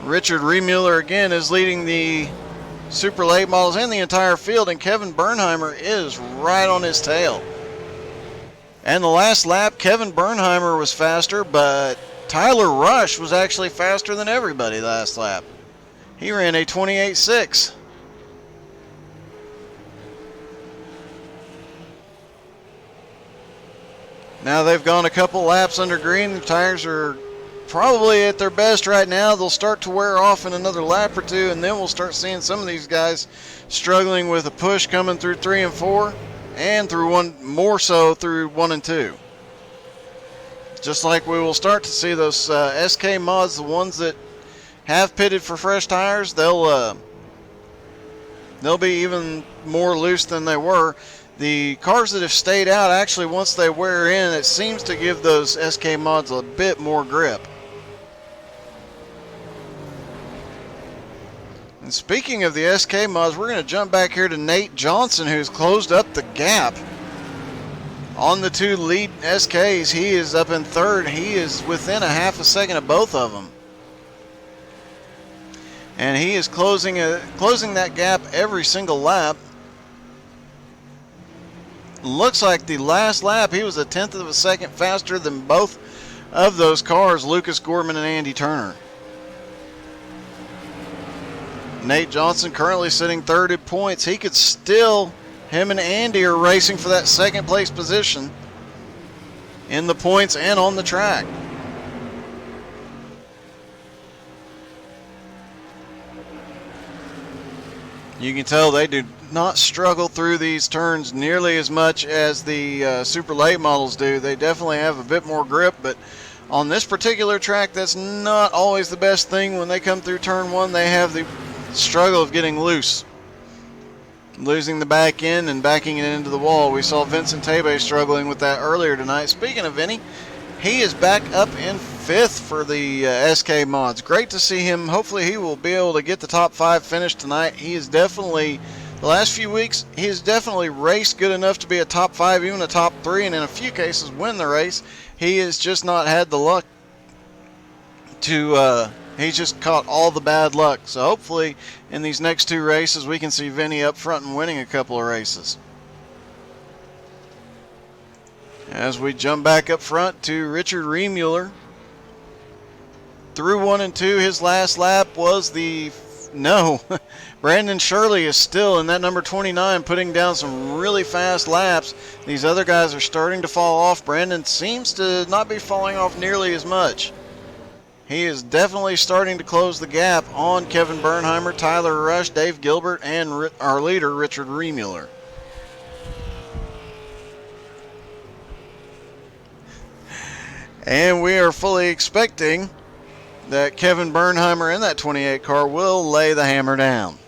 Richard Remuller again is leading the super late models and the entire field, and Kevin Bernheimer is right on his tail. And the last lap, Kevin Bernheimer was faster, but Tyler Rush was actually faster than everybody last lap. He ran a 28.6. Now they've gone a couple laps under green. The tires are probably at their best right now. They'll start to wear off in another lap or two, and then we'll start seeing some of these guys struggling with a push coming through 3 and 4, and through one, more so through 1 and 2. Just like we will start to see those SK mods, the ones that have pitted for fresh tires, they'll be even more loose than they were. The cars that have stayed out, actually, once they wear in, it seems to give those SK mods a bit more grip. And speaking of the SK mods, we're going to jump back here to Nate Johnson, who's closed up the gap on the two lead SKs. He is up in third. He is within a half a second of both of them. And he is closing that gap every single lap. Looks like the last lap he was a 1/10 of a second faster than both of those cars, Lucas Gorman and Andy Turner. Nate Johnson currently sitting third at points. He could still, him and Andy are racing for that second place position in the points and on the track. You can tell they do not struggle through these turns nearly as much as the super late models do. They definitely have a bit more grip, but on this particular track, that's not always the best thing. When they come through turn 1, they have the struggle of getting loose, losing the back end and backing it into the wall. We saw Vincent Tebe struggling with that earlier tonight. Speaking of Vinny, he is back up in 5th for the SK Mods. Great to see him. Hopefully he will be able to get the top 5 finish tonight. He is definitely, the last few weeks, he has definitely raced good enough to be a top 5, even a top 3, and in a few cases win the race. He has just not had the luck to, he's just caught all the bad luck. So hopefully in these next 2 races we can see Vinny up front and winning a couple of races. As we jump back up front to Richard Remuller. Through 1 and 2, his last lap was no. Brandon Shirley is still in that number 29, putting down some really fast laps. These other guys are starting to fall off. Brandon seems to not be falling off nearly as much. He is definitely starting to close the gap on Kevin Bernheimer, Tyler Rush, Dave Gilbert, and our leader, Richard Remuller. And we are fully expecting that Kevin Bernheimer in that 28 car will lay the hammer down.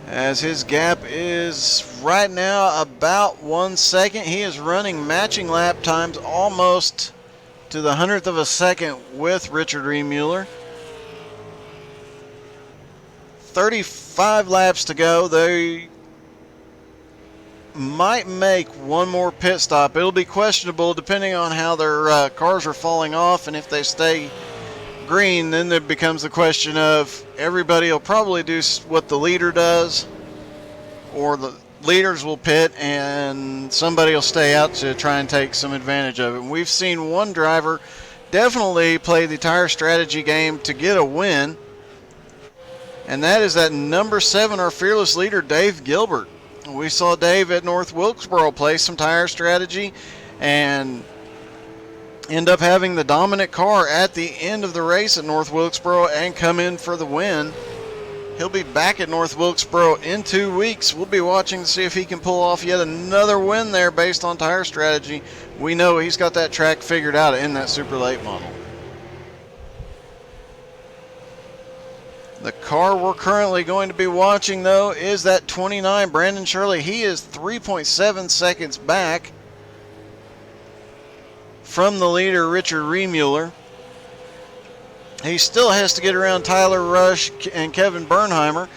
As his gap is right now about 1 second. He is running matching lap times almost to the 100th of a second with Richard Remuller. 35 laps to go. They might make one more pit stop. It'll be questionable depending on how their cars are falling off, and if they stay green, then it becomes the question of everybody will probably do what the leader does, or the leaders will pit and somebody will stay out to try and take some advantage of it. And we've seen one driver definitely play the tire strategy game to get a win, and that is that number 7, our fearless leader, Dave Gilbert. We saw Dave at North Wilkesboro play some tire strategy and end up having the dominant car at the end of the race at North Wilkesboro and come in for the win. He'll be back at North Wilkesboro in 2 weeks. We'll be watching to see if he can pull off yet another win there based on tire strategy. We know he's got that track figured out in that super late model. The car we're currently going to be watching, though, is that 29, Brandon Shirley. He is 3.7 seconds back from the leader, Richard Remuller. He still has to get around Tyler Rush and Kevin Bernheimer,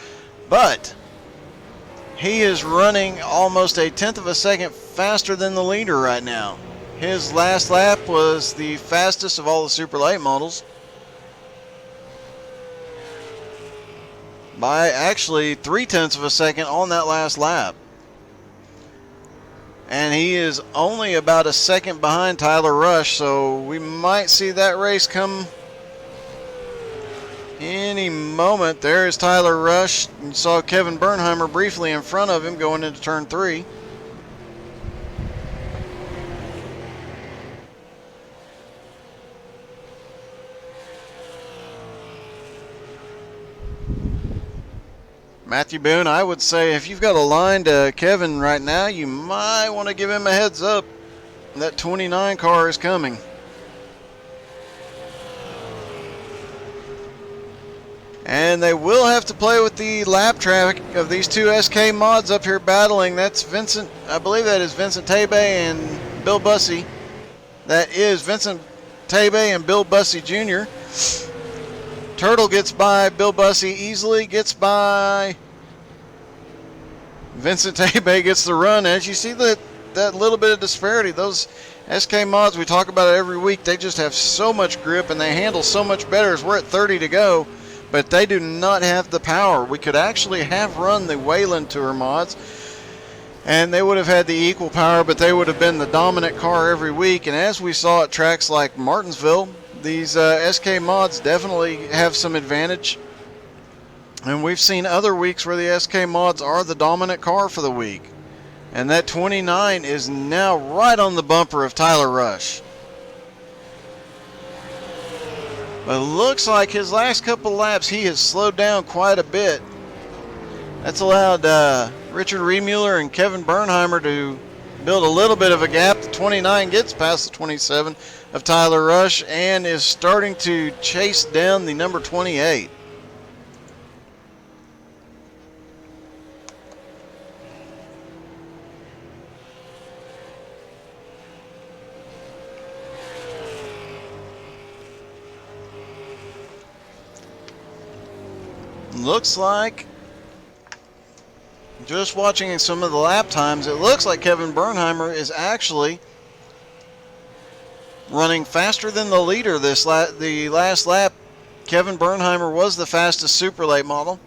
but he is running almost a 1/10 of a second faster than the leader right now. His last lap was the fastest of all the super late models, by actually 3/10 of a second on that last lap. And he is only about a second behind Tyler Rush, so we might see that race come any moment. There is Tyler Rush. You saw Kevin Bernheimer briefly in front of him going into turn 3. Matthew Boone, I would say if you've got a line to Kevin right now, you might want to give him a heads up. That 29 car is coming. And they will have to play with the lap traffic of these 2 SK mods up here battling. That's Vincent, I believe that is Vincent Tabe and Bill Bussey. That is Vincent Tabe and Bill Bussey Jr. Turtle gets by Bill Bussey easily, gets by Vincent Tabe, gets the run. As you see that little bit of disparity, those SK mods, we talk about it every week, they just have so much grip and they handle so much better as we're at 30 to go, but they do not have the power. We could actually have run the Wayland Tour mods and they would have had the equal power, but they would have been the dominant car every week. And as we saw at tracks like Martinsville, these SK mods definitely have some advantage. And we've seen other weeks where the SK mods are the dominant car for the week. And that 29 is now right on the bumper of Tyler Rush. But it looks like his last couple laps he has slowed down quite a bit. That's allowed Richard Remuller and Kevin Bernheimer to build a little bit of a gap. The 29 gets past the 27 of Tyler Rush and is starting to chase down the number 28. looks like, just watching some of the lap times, it looks like Kevin Bernheimer is actually running faster than the leader the last lap. Kevin Bernheimer was the fastest super late model.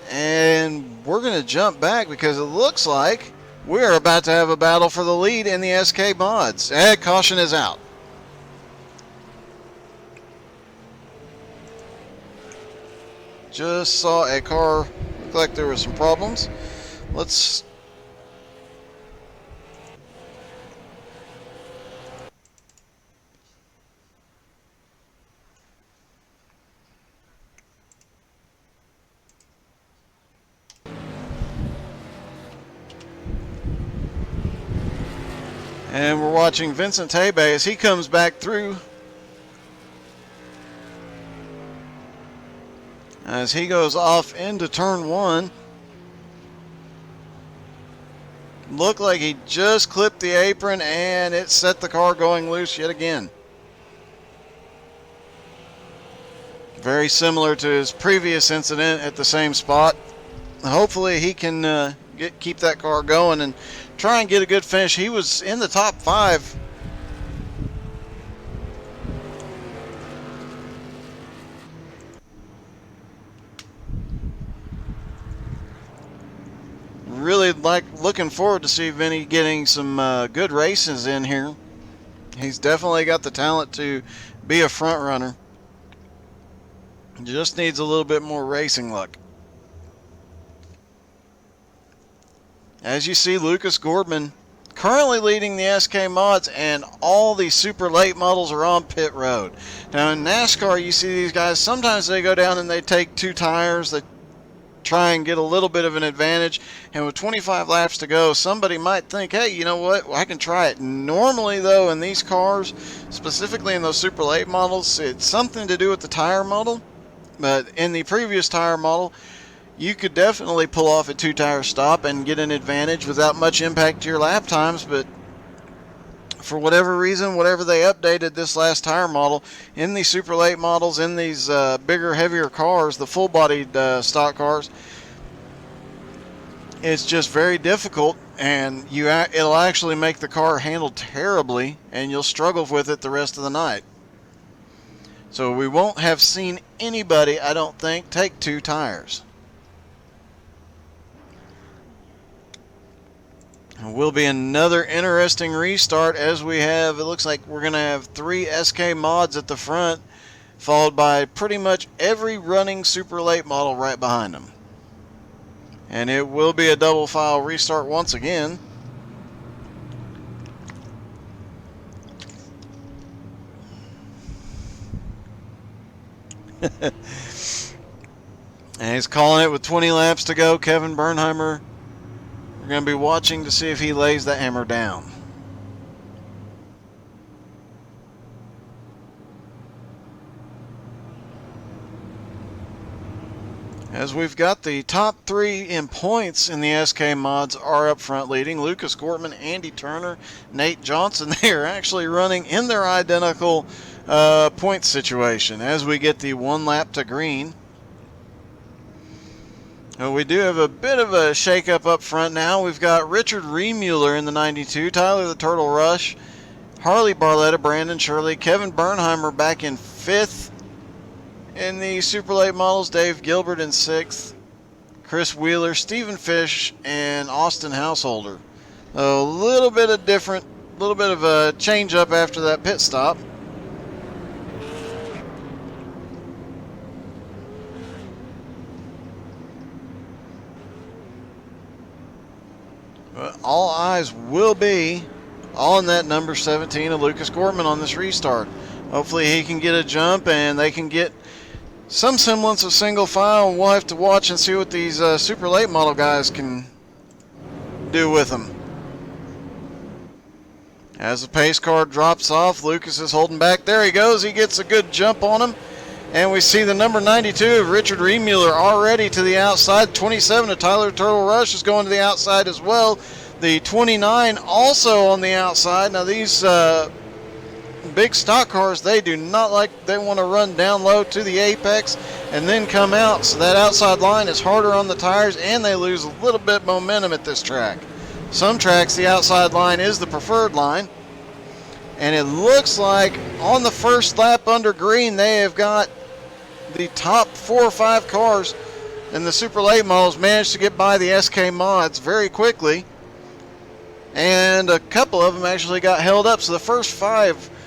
And we're going to jump back because it looks like we're about to have a battle for the lead in the SK mods. And caution is out. Just saw a car look like there were some problems. Let's and we're watching Vincent Tebe as he comes back through. As he goes off into turn one. Looked like he just clipped the apron and it set the car going loose yet again. Very similar to his previous incident at the same spot. Hopefully he can keep that car going and try and get a good finish. He was in the top 5. Really looking forward to see Vinny getting some good races in here. He's definitely got the talent to be a front runner. Just needs a little bit more racing luck. As you see, Lucas Gordman currently leading the SK mods, and all the super late models are on pit road. Now in NASCAR, you see these guys, sometimes they go down and they take 2 tires, they try and get a little bit of an advantage, and with 25 laps to go, somebody might think, hey, you know what, well, I can try it. Normally though, in these cars, specifically in those super late models, it's something to do with the tire model. But in the previous tire model, you could definitely pull off a 2-tire stop and get an advantage without much impact to your lap times. But for whatever reason, whatever they updated this last tire model, in these super late models, in these bigger, heavier cars, the full-bodied stock cars, it's just very difficult, and it'll actually make the car handle terribly, and you'll struggle with it the rest of the night. So we won't have seen anybody, I don't think, take 2 tires. It will be another interesting restart, as we have, it looks like we're going to have 3 SK mods at the front, followed by pretty much every running super late model right behind them. And it will be a double file restart once again. And he's calling it with 20 laps to go. Kevin Bernheimer, we're going to be watching to see if he lays that hammer down. As we've got the top 3 in points in the SK mods are up front leading. Lucas Gortman, Andy Turner, Nate Johnson. They are actually running in their identical point situation as we get the 1 lap to green. We do have a bit of a shakeup up front now. We've got Richard Remuller in the 92, Tyler the Turtle Rush, Harley Barletta, Brandon Shirley, Kevin Bernheimer back in 5th in the super late models, Dave Gilbert in 6th, Chris Wheeler, Stephen Fish, and Austin Householder. A little bit of a change up after that pit stop. But all eyes will be on that number 17 of Lucas Gortman on this restart. Hopefully he can get a jump and they can get some semblance of single file, and we'll have to watch and see what these super late model guys can do with them. As the pace car drops off, Lucas is holding back. There he goes. He gets a good jump on him. And we see the number 92 of Richard Remuller already to the outside. 27 of Tyler Turtle Rush is going to the outside as well. The 29 also on the outside. Now these big stock cars, they do not like, they want to run down low to the apex and then come out. So that outside line is harder on the tires, and they lose a little bit momentum at this track. Some tracks, the outside line is the preferred line. And it looks like on the first lap under green, they have got the top 4 or 5 cars in the super late models managed to get by the SK mods very quickly. And a couple of them actually got held up. So the first 5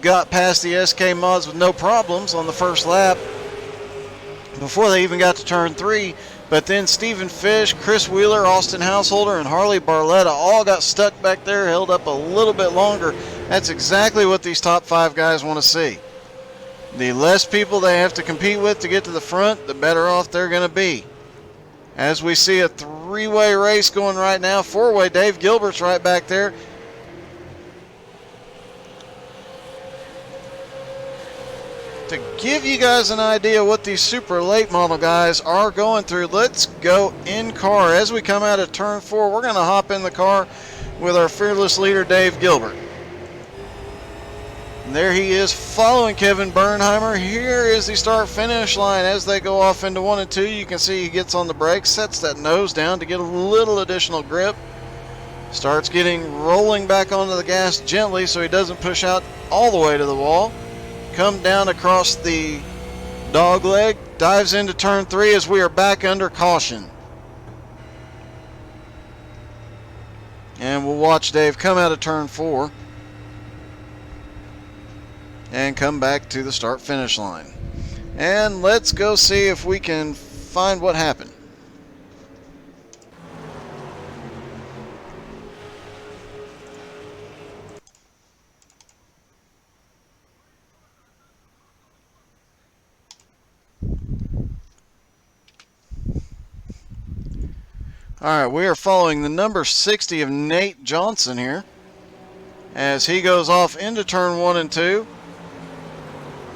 got past the SK mods with no problems on the first lap before they even got to turn 3. But then Stephen Fish, Chris Wheeler, Austin Householder, and Harley Barletta all got stuck back there, held up a little bit longer. That's exactly what these top 5 guys want to see. The less people they have to compete with to get to the front, the better off they're going to be. As we see a 3-way race going right now, 4-way, Dave Gilbert's right back there. To give you guys an idea what these super late model guys are going through, let's go in car. As we come out of turn 4, we're going to hop in the car with our fearless leader, Dave Gilbert. And there he is following Kevin Bernheimer. Here is the start-finish line. As they go off into 1 and 2, you can see he gets on the brakes, sets that nose down to get a little additional grip. Starts getting rolling back onto the gas gently so he doesn't push out all the way to the wall. Come down across the dog leg, dives into turn 3 as we are back under caution. And we'll watch Dave come out of turn 4 and come back to the start-finish line. And let's go see if we can find what happened. Alright, we are following the number 60 of Nate Johnson here as he goes off into turn 1 and 2.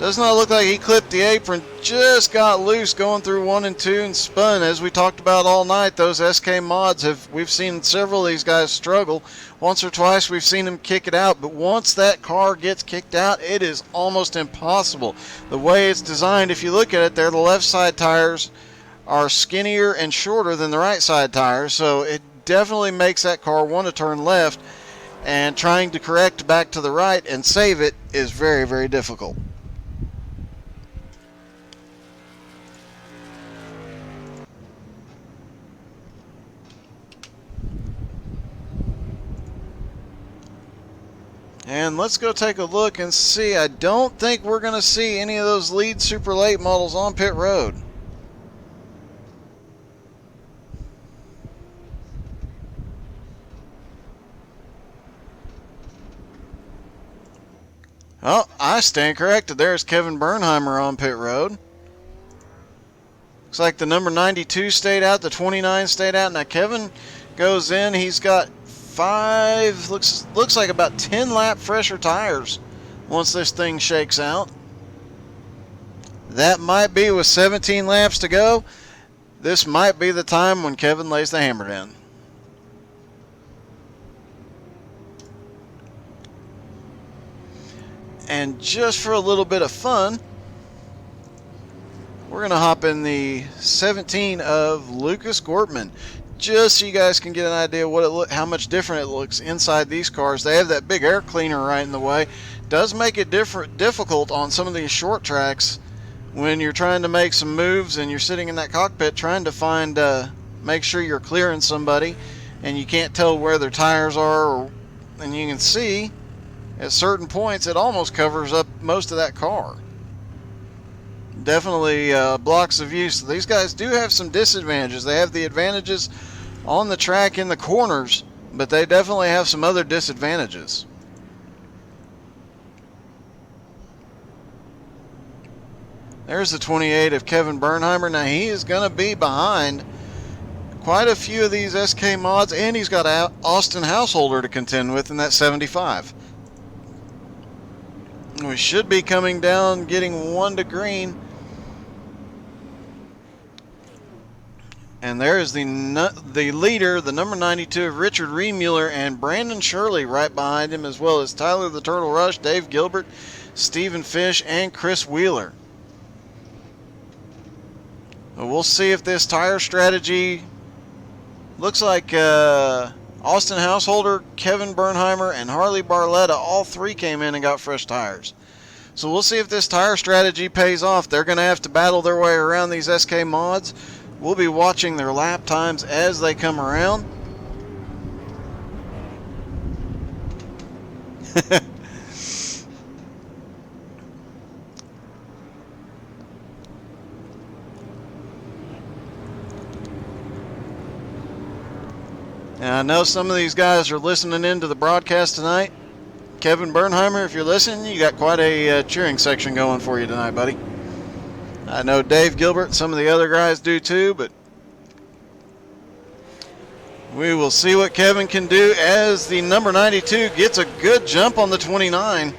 Does not look like he clipped the apron, just got loose going through 1 and 2 and spun. As we talked about all night, those SK mods, we've seen several of these guys struggle. Once or twice we've seen them kick it out, but once that car gets kicked out, it is almost impossible. The way it's designed, if you look at it there, the left side tires are skinnier and shorter than the right side tires, so it definitely makes that car want to turn left, and trying to correct back to the right and save it is very, very difficult. And let's go take a look and see. I don't think we're going to see any of those lead super late models on pit road. Oh, I stand corrected. There's Kevin Bernheimer on pit road. Looks like the number 92 stayed out, the 29 stayed out. Now Kevin goes in. He's got 5, looks like about 10 lap fresher tires once this thing shakes out. That might be with 17 laps to go. This might be the time when Kevin lays the hammer down. And just for a little bit of fun, we're going to hop in the 17 of Lucas Gortman, just so you guys can get an idea what how much different it looks inside these cars. They have that big air cleaner right in the way. Does make it difficult on some of these short tracks when you're trying to make some moves and you're sitting in that cockpit trying to make sure you're clearing somebody and you can't tell where their tires are, and you can see at certain points it almost covers up most of that car. Definitely blocks the view. So these guys do have some disadvantages. They have the advantages on the track in the corners, but they definitely have some other disadvantages. There's the 28 of Kevin Bernheimer. Now he is going to be behind quite a few of these SK mods, and he's got Austin Householder to contend with in that 75. We should be coming down, getting 1 to green. And there is the leader, the number 92 of Richard Remuller, and Brandon Shirley right behind him, as well as Tyler the Turtle Rush, Dave Gilbert, Stephen Fish, and Chris Wheeler. We'll see if this tire strategy looks like Austin Householder, Kevin Bernheimer, and Harley Barletta, all three came in and got fresh tires. So we'll see if this tire strategy pays off. They're going to have to battle their way around these SK mods. We'll be watching their lap times as they come around. And I know some of these guys are listening into the broadcast tonight. Kevin Bernheimer, if you're listening, you got quite a cheering section going for you tonight, buddy. I know Dave Gilbert and some of the other guys do too, but we will see what Kevin can do as the number 92 gets a good jump on the 29.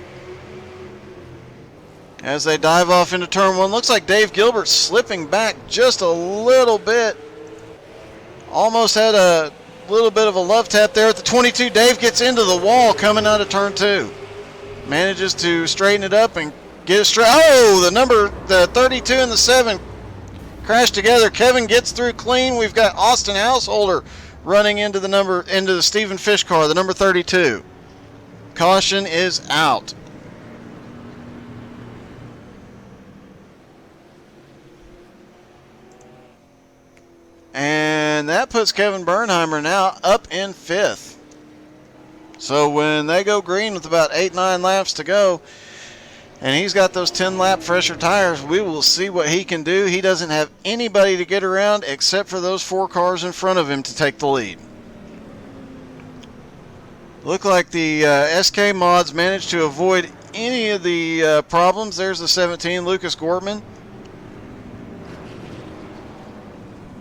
As they dive off into turn one, looks like Dave Gilbert slipping back just a little bit. Almost had a little bit of a love tap there at the 22. Dave gets into the wall coming out of turn two. Manages to straighten it up and get it straight. Oh, the 32 and the 7 crash together. Kevin gets through clean. We've got Austin Householder running into the Stephen Fish car, the number 32. Caution is out. And that puts Kevin Bernheimer now up in 5th. So when they go green with about 8-9 laps to go, and he's got those 10-lap fresher tires, we will see what he can do. He doesn't have anybody to get around except for those 4 cars in front of him to take the lead. Look like the SK mods managed to avoid any of the problems. There's the 17, Lucas Gortman.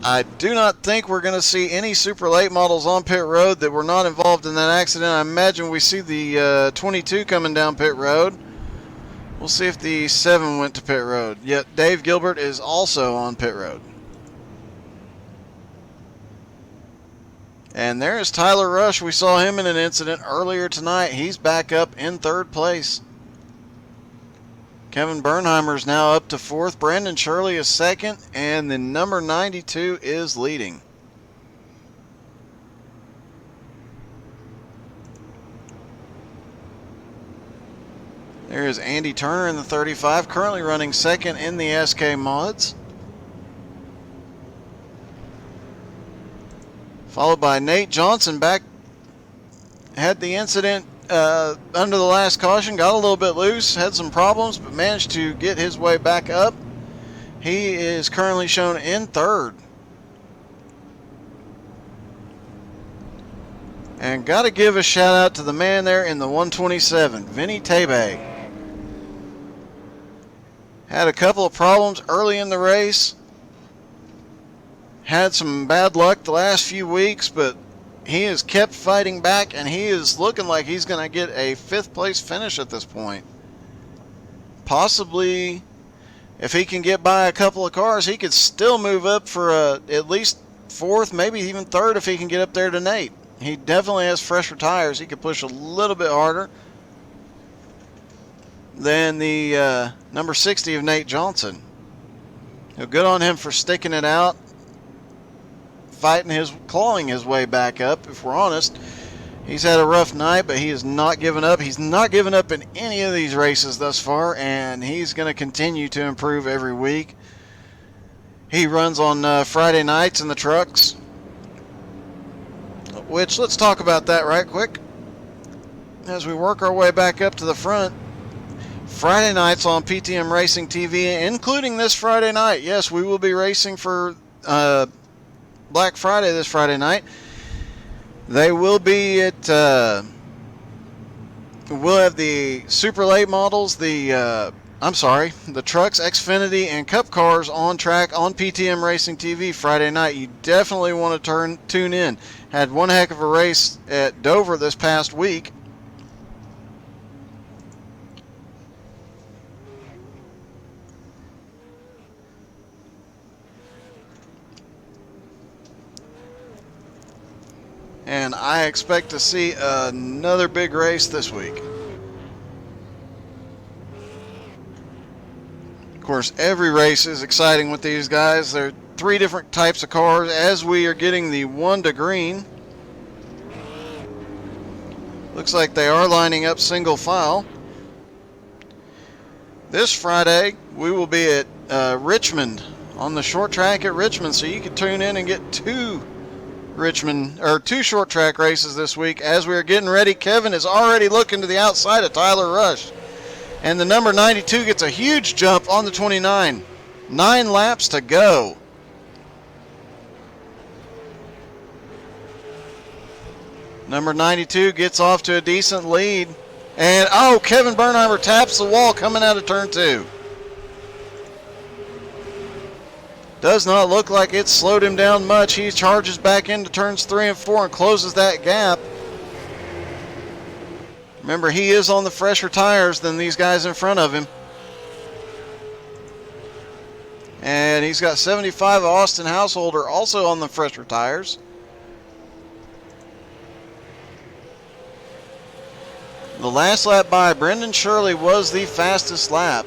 I do not think we're going to see any super late models on pit road that were not involved in that accident. I imagine we see the 22 coming down pit road. We'll see if the 7 went to pit road. Yet Dave Gilbert is also on pit road. And there's Tyler Rush. We saw him in an incident earlier tonight. He's back up in 3rd place. Kevin Bernheimer is now up to 4th. Brandon Shirley is 2nd. And the number 92 is leading. There is Andy Turner in the 35, currently running 2nd in the SK mods. Followed by Nate Johnson, had the incident under the last caution, got a little bit loose, had some problems, but managed to get his way back up. He is currently shown in 3rd. And got to give a shout out to the man there in the 127, Vinny Tebe. Had a couple of problems early in the race. Had some bad luck the last few weeks, but he has kept fighting back, and he is looking like he's going to get a 5th place finish at this point. Possibly, if he can get by a couple of cars, he could still move up for at least 4th, maybe even 3rd if he can get up there to Nate. He definitely has fresher tires. He could push a little bit harder than the number 60 of Nate Johnson. Good on him for sticking it out, clawing his way back up. If we're honest, he's had a rough night, but he has not given up. He's not given up in any of these races thus far, and he's going to continue to improve every week. He runs on Friday nights in the trucks, which, let's talk about that right quick as we work our way back up to the front. Friday nights on PTM Racing TV, including this Friday night. Yes, we will be racing for Black Friday this Friday night. They will be at we'll have the super late models, the trucks, Xfinity, and Cup cars on track on PTM Racing TV Friday night. You definitely want to tune in. Had one heck of a race at Dover this past week. and I expect to see another big race this week. Of course, every race is exciting with these guys. There are 3 different types of cars as we are getting the 1 to green. Looks like they are lining up single file. This Friday, we will be at Richmond, on the short track at Richmond, so you can tune in and get 2 short track races this week. As we are getting ready, Kevin is already looking to the outside of Tyler Rush. And the number 92 gets a huge jump on the 29. 9 laps to go. Number 92 gets off to a decent lead. And, Kevin Bernheimer taps the wall coming out of turn 2. Does not look like it slowed him down much. He charges back into turns 3 and 4 and closes that gap. Remember, he is on the fresher tires than these guys in front of him. And he's got 75 of Austin Householder also on the fresher tires. The last lap by Brendan Shirley was the fastest lap.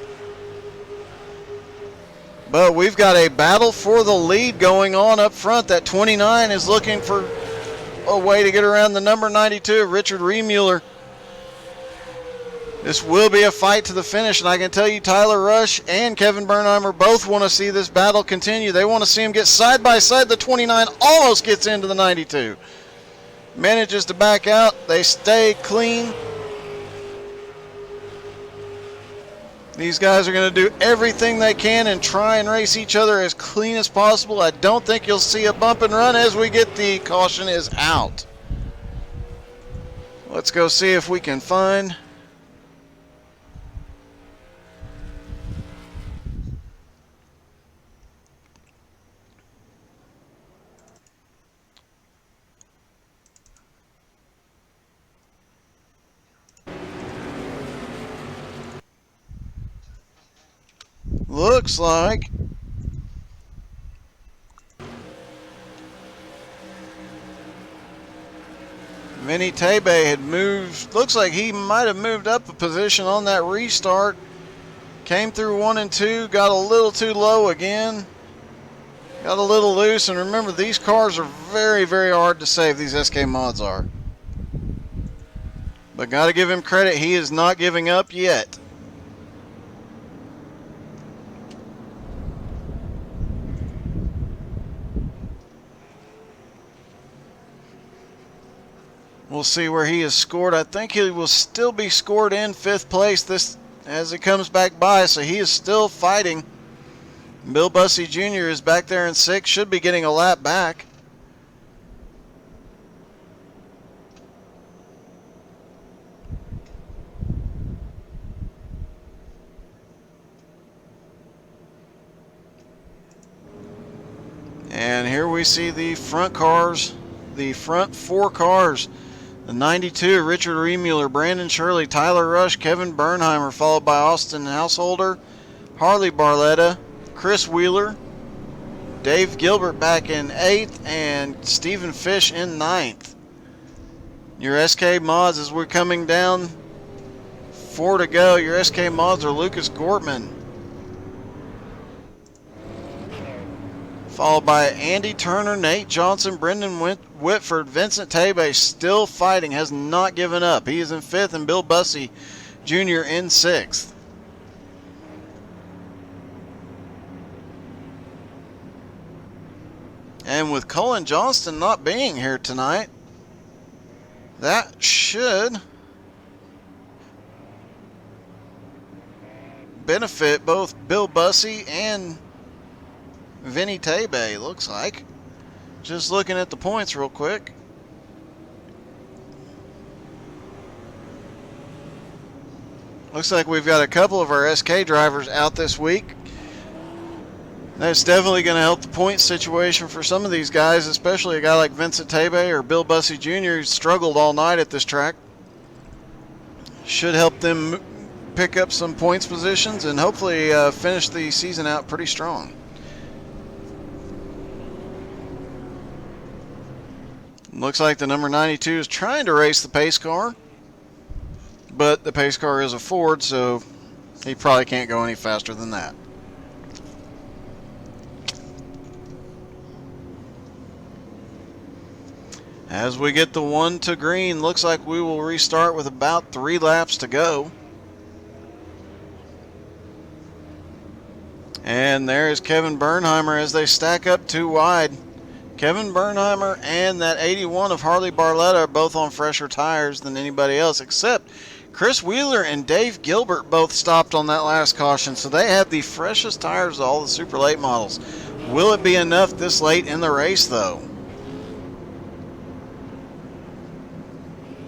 But we've got a battle for the lead going on up front. That 29 is looking for a way to get around the number 92, Richard Remuller. This will be a fight to the finish, and I can tell you Tyler Rush and Kevin Bernheimer both want to see this battle continue. They want to see him get side by side. The 29 almost gets into the 92. Manages to back out. They stay clean. These guys are going to do everything they can and try and race each other as clean as possible. I don't think you'll see a bump and run as we get the caution is out. Let's go see if we can find... Looks like Vinny Tebe had moved. Looks like he might have moved up a position on that restart. Came through 1 and 2, got a little too low again. Got a little loose, and remember, these cars are very, very hard to save, these SK mods are. But got to give him credit, he is not giving up yet. We'll see where he is scored. I think he will still be scored in 5th place this as he comes back by, so he is still fighting. Bill Bussey Jr. is back there in 6th, should be getting a lap back. And here we see the front cars, the front 4 cars. The 92, Richard Remuller, Brandon Shirley, Tyler Rush, Kevin Bernheimer, followed by Austin Householder, Harley Barletta, Chris Wheeler, Dave Gilbert back in 8th, and Stephen Fish in 9th. Your SK mods, as we're coming down, 4 to go, your SK mods are Lucas Gortman, followed by Andy Turner, Nate Johnson, Brendan Whitford, Vincent Tebe still fighting, has not given up. He is in 5th, and Bill Bussey Jr. in 6th. And with Colin Johnston not being here tonight, that should benefit both Bill Bussey and Vinny Tebe, looks like. Just looking at the points real quick. Looks like we've got a couple of our SK drivers out this week. That's definitely going to help the point situation for some of these guys, especially a guy like Vincent Tebe or Bill Bussey Jr. who struggled all night at this track. Should help them pick up some points positions and hopefully finish the season out pretty strong. Looks like the number 92 is trying to race the pace car, but the pace car is a Ford, so he probably can't go any faster than that. As we get the 1 to green, looks like we will restart with about 3 laps to go. And there is Kevin Bernheimer as they stack up 2 wide. Kevin Bernheimer and that 81 of Harley Barletta are both on fresher tires than anybody else, except Chris Wheeler and Dave Gilbert both stopped on that last caution, so they have the freshest tires of all the super late models. Will it be enough this late in the race, though?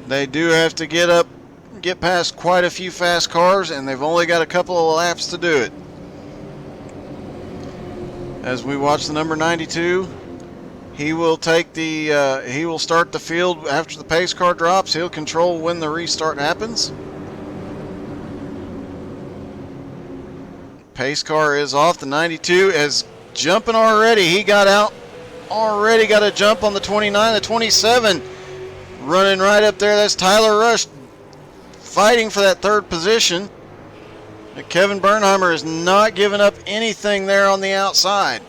They do have to get past quite a few fast cars, and they've only got a couple of laps to do it. As we watch the number 92, he will start the field after the pace car drops. He'll control when the restart happens. Pace car is off. The 92 is jumping already. He got out, already got a jump on the 29. The 27 running right up there. That's Tyler Rush fighting for that 3rd position. But Kevin Bernheimer is not giving up anything there on the outside.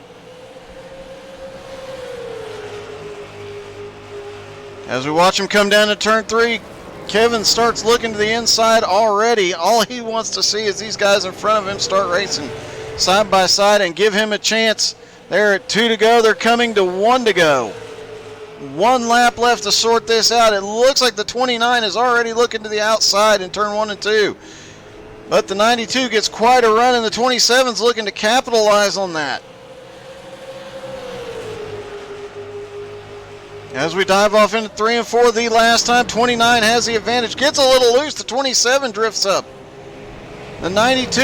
As we watch him come down to turn 3, Kevin starts looking to the inside already. All he wants to see is these guys in front of him start racing side by side and give him a chance. They're at 2 to go. They're coming to 1 to go. 1 lap left to sort this out. It looks like the 29 is already looking to the outside in turn 1 and 2. But the 92 gets quite a run, and the 27's looking to capitalize on that. As we dive off into 3 and 4 the last time, 29 has the advantage. Gets a little loose. The 27 drifts up. The 92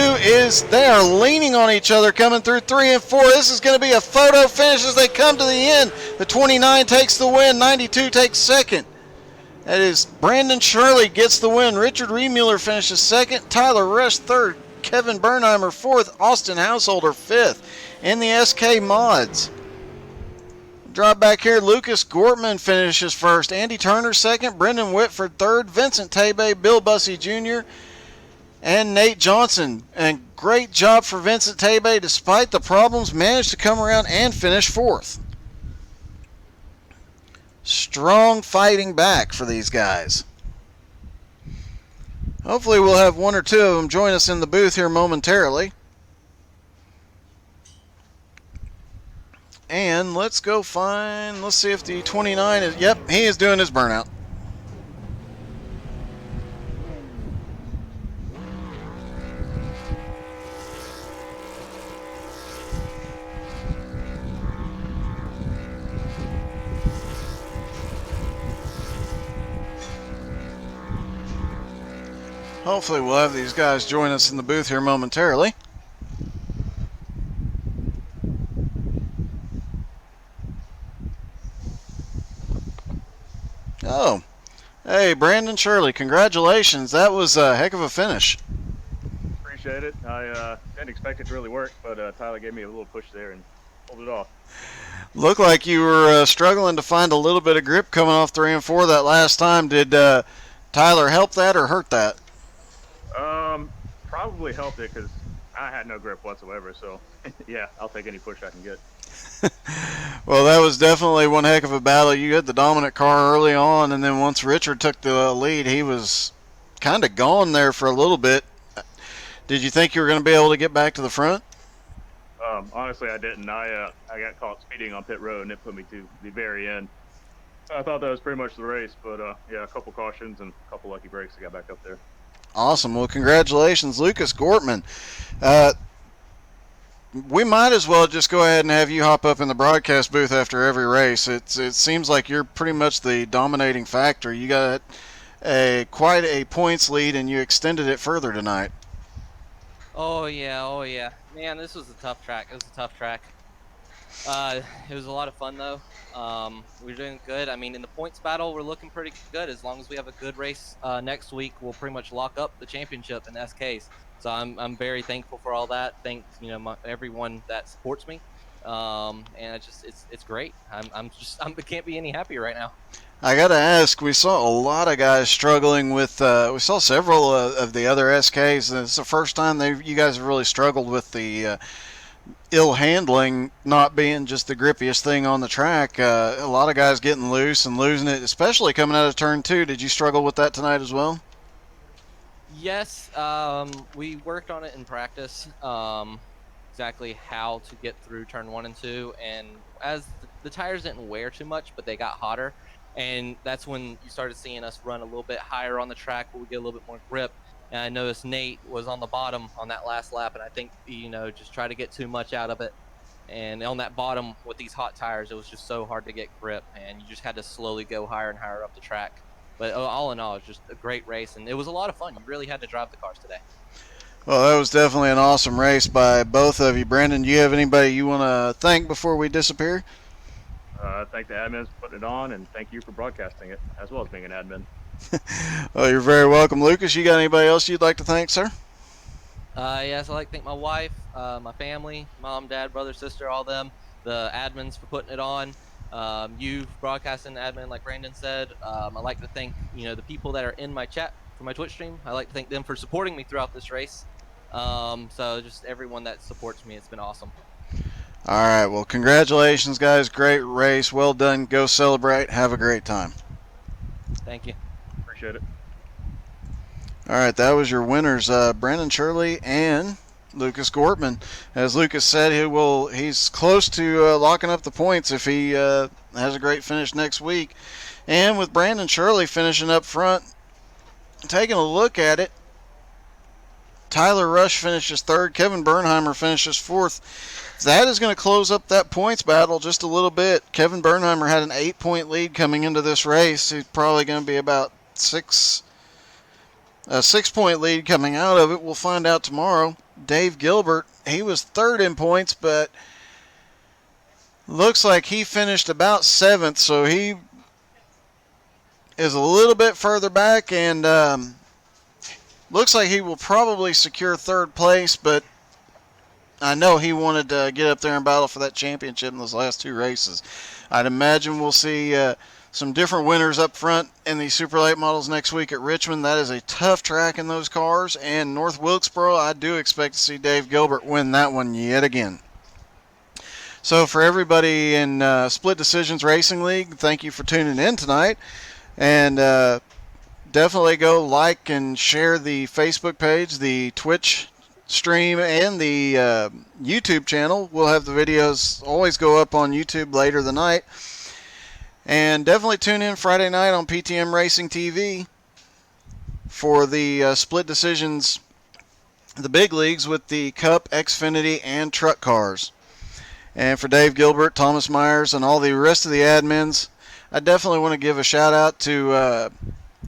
they are leaning on each other coming through 3 and 4. This is going to be a photo finish as they come to the end. The 29 takes the win. 92 takes 2nd. That is Brandon Shirley gets the win. Richard Remuller finishes 2nd. Tyler Rush 3rd. Kevin Bernheimer 4th. Austin Householder 5th. In the SK Mods. Drop back here, Lucas Gortman finishes 1st. Andy Turner 2nd. Brendan Whitford 3rd. Vincent Tebe, Bill Bussey Jr., and Nate Johnson. And great job for Vincent Tebe. Despite the problems, managed to come around and finish 4th. Strong fighting back for these guys. Hopefully we'll have 1 or 2 of them join us in the booth here momentarily. And let's see if the 29 is, yep, he is doing his burnout. Hopefully we'll have these guys join us in the booth here momentarily. Oh, hey, Brandon Shirley, congratulations. That was a heck of a finish. Appreciate it. I didn't expect it to really work, but Tyler gave me a little push there and pulled it off. Looked like you were struggling to find a little bit of grip coming off 3 and 4 that last time. Did Tyler help that or hurt that? Probably helped it because I had no grip whatsoever. So, yeah, I'll take any push I can get. Well, that was definitely one heck of a battle. You had the dominant car early on, and then once Richard took the lead, he was kind of gone there for a little bit. Did you think you were going to be able to get back to the front? Honestly, I didn't. I got caught speeding on pit road, and it put me to the very end. I thought that was pretty much the race, but yeah, a couple cautions and a couple lucky breaks to get back up there. Awesome. Well, congratulations, Lucas Gortman. We might as well just go ahead and have you hop up in the broadcast booth after every race. It seems like you're pretty much the dominating factor. You got quite a points lead, and you extended it further tonight. Oh yeah. Man, this was a tough track. It was a tough track. It was a lot of fun though. We're doing good. I mean, in the points battle, we're looking pretty good. As long as we have a good race next week, we'll pretty much lock up the championship in SKs. So I'm very thankful for all that. Thanks, everyone that supports me. And it's great. I can't be any happier right now. I gotta ask, we saw a lot of guys struggling with. We saw several of the other SKs, and it's the first time you guys have really struggled with the ill handling not being just the grippiest thing on the track. A lot of guys getting loose and losing it, especially coming out of turn 2. Did you struggle with that tonight as well? Yes, we worked on it in practice. Exactly how to get through turn 1 and 2, and as the tires didn't wear too much, but they got hotter, and that's when you started seeing us run a little bit higher on the track where we get a little bit more grip. And I noticed Nate was on the bottom on that last lap, and I think just try to get too much out of it. And on that bottom with these hot tires, it was just so hard to get grip, and you just had to slowly go higher and higher up the track. But all in all, it was just a great race, and it was a lot of fun. You really had to drive the cars today. Well, that was definitely an awesome race by both of you. Brandon, do you have anybody you want to thank before we disappear? Thank the admins for putting it on, and thank you for broadcasting it, as well as being an admin. Well, you're very welcome. Lucas, you got anybody else you'd like to thank, sir? Yes, I'd like to thank my wife, my family, mom, dad, brother, sister, all them, the admins for putting it on. You broadcasting admin, like Brandon said. I'd like to thank the people that are in my chat for my Twitch stream. I'd like to thank them for supporting me throughout this race. So just everyone that supports me, it's been awesome. All right, well, congratulations, guys. Great race. Well done. Go celebrate. Have a great time. Thank you. Appreciate it. All right, that was your winners, Brandon Shirley and Lucas Gortman. As Lucas said, he's close to locking up the points if he has a great finish next week. And with Brandon Shirley finishing up front, taking a look at it, Tyler Rush finishes third. Kevin Bernheimer finishes fourth. That is going to close up that points battle just a little bit. Kevin Bernheimer had an 8-point lead coming into this race. He's probably going to be about a 6-point lead coming out of it. We'll find out tomorrow. Dave Gilbert, he was third in points, but looks like he finished about 7th, so he is a little bit further back, and looks like he will probably secure third place, but I know he wanted to get up there and battle for that championship in those last 2 races. I'd imagine we'll see some different winners up front in the Super Late Models next week at Richmond. That is a tough track in those cars. And North Wilkesboro, I do expect to see Dave Gilbert win that one yet again. So for everybody in Split Decisions Racing League, thank you for tuning in tonight. And definitely go like and share the Facebook page, the Twitch stream, and the YouTube channel. We'll have the videos always go up on YouTube later the night. And definitely tune in Friday night on PTM Racing TV for the Split Decisions, the big leagues with the Cup, Xfinity, and truck cars. And for Dave Gilbert, Thomas Myers, and all the rest of the admins, I definitely want to give a shout out to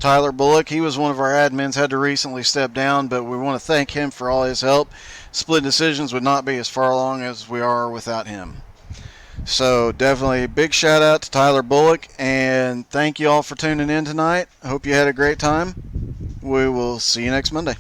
Tyler Bullock. He was one of our admins, had to recently step down, but we want to thank him for all his help. Split Decisions would not be as far along as we are without him. So definitely a big shout out to Tyler Bullock, and thank you all for tuning in tonight. I hope you had a great time. We will see you next Monday.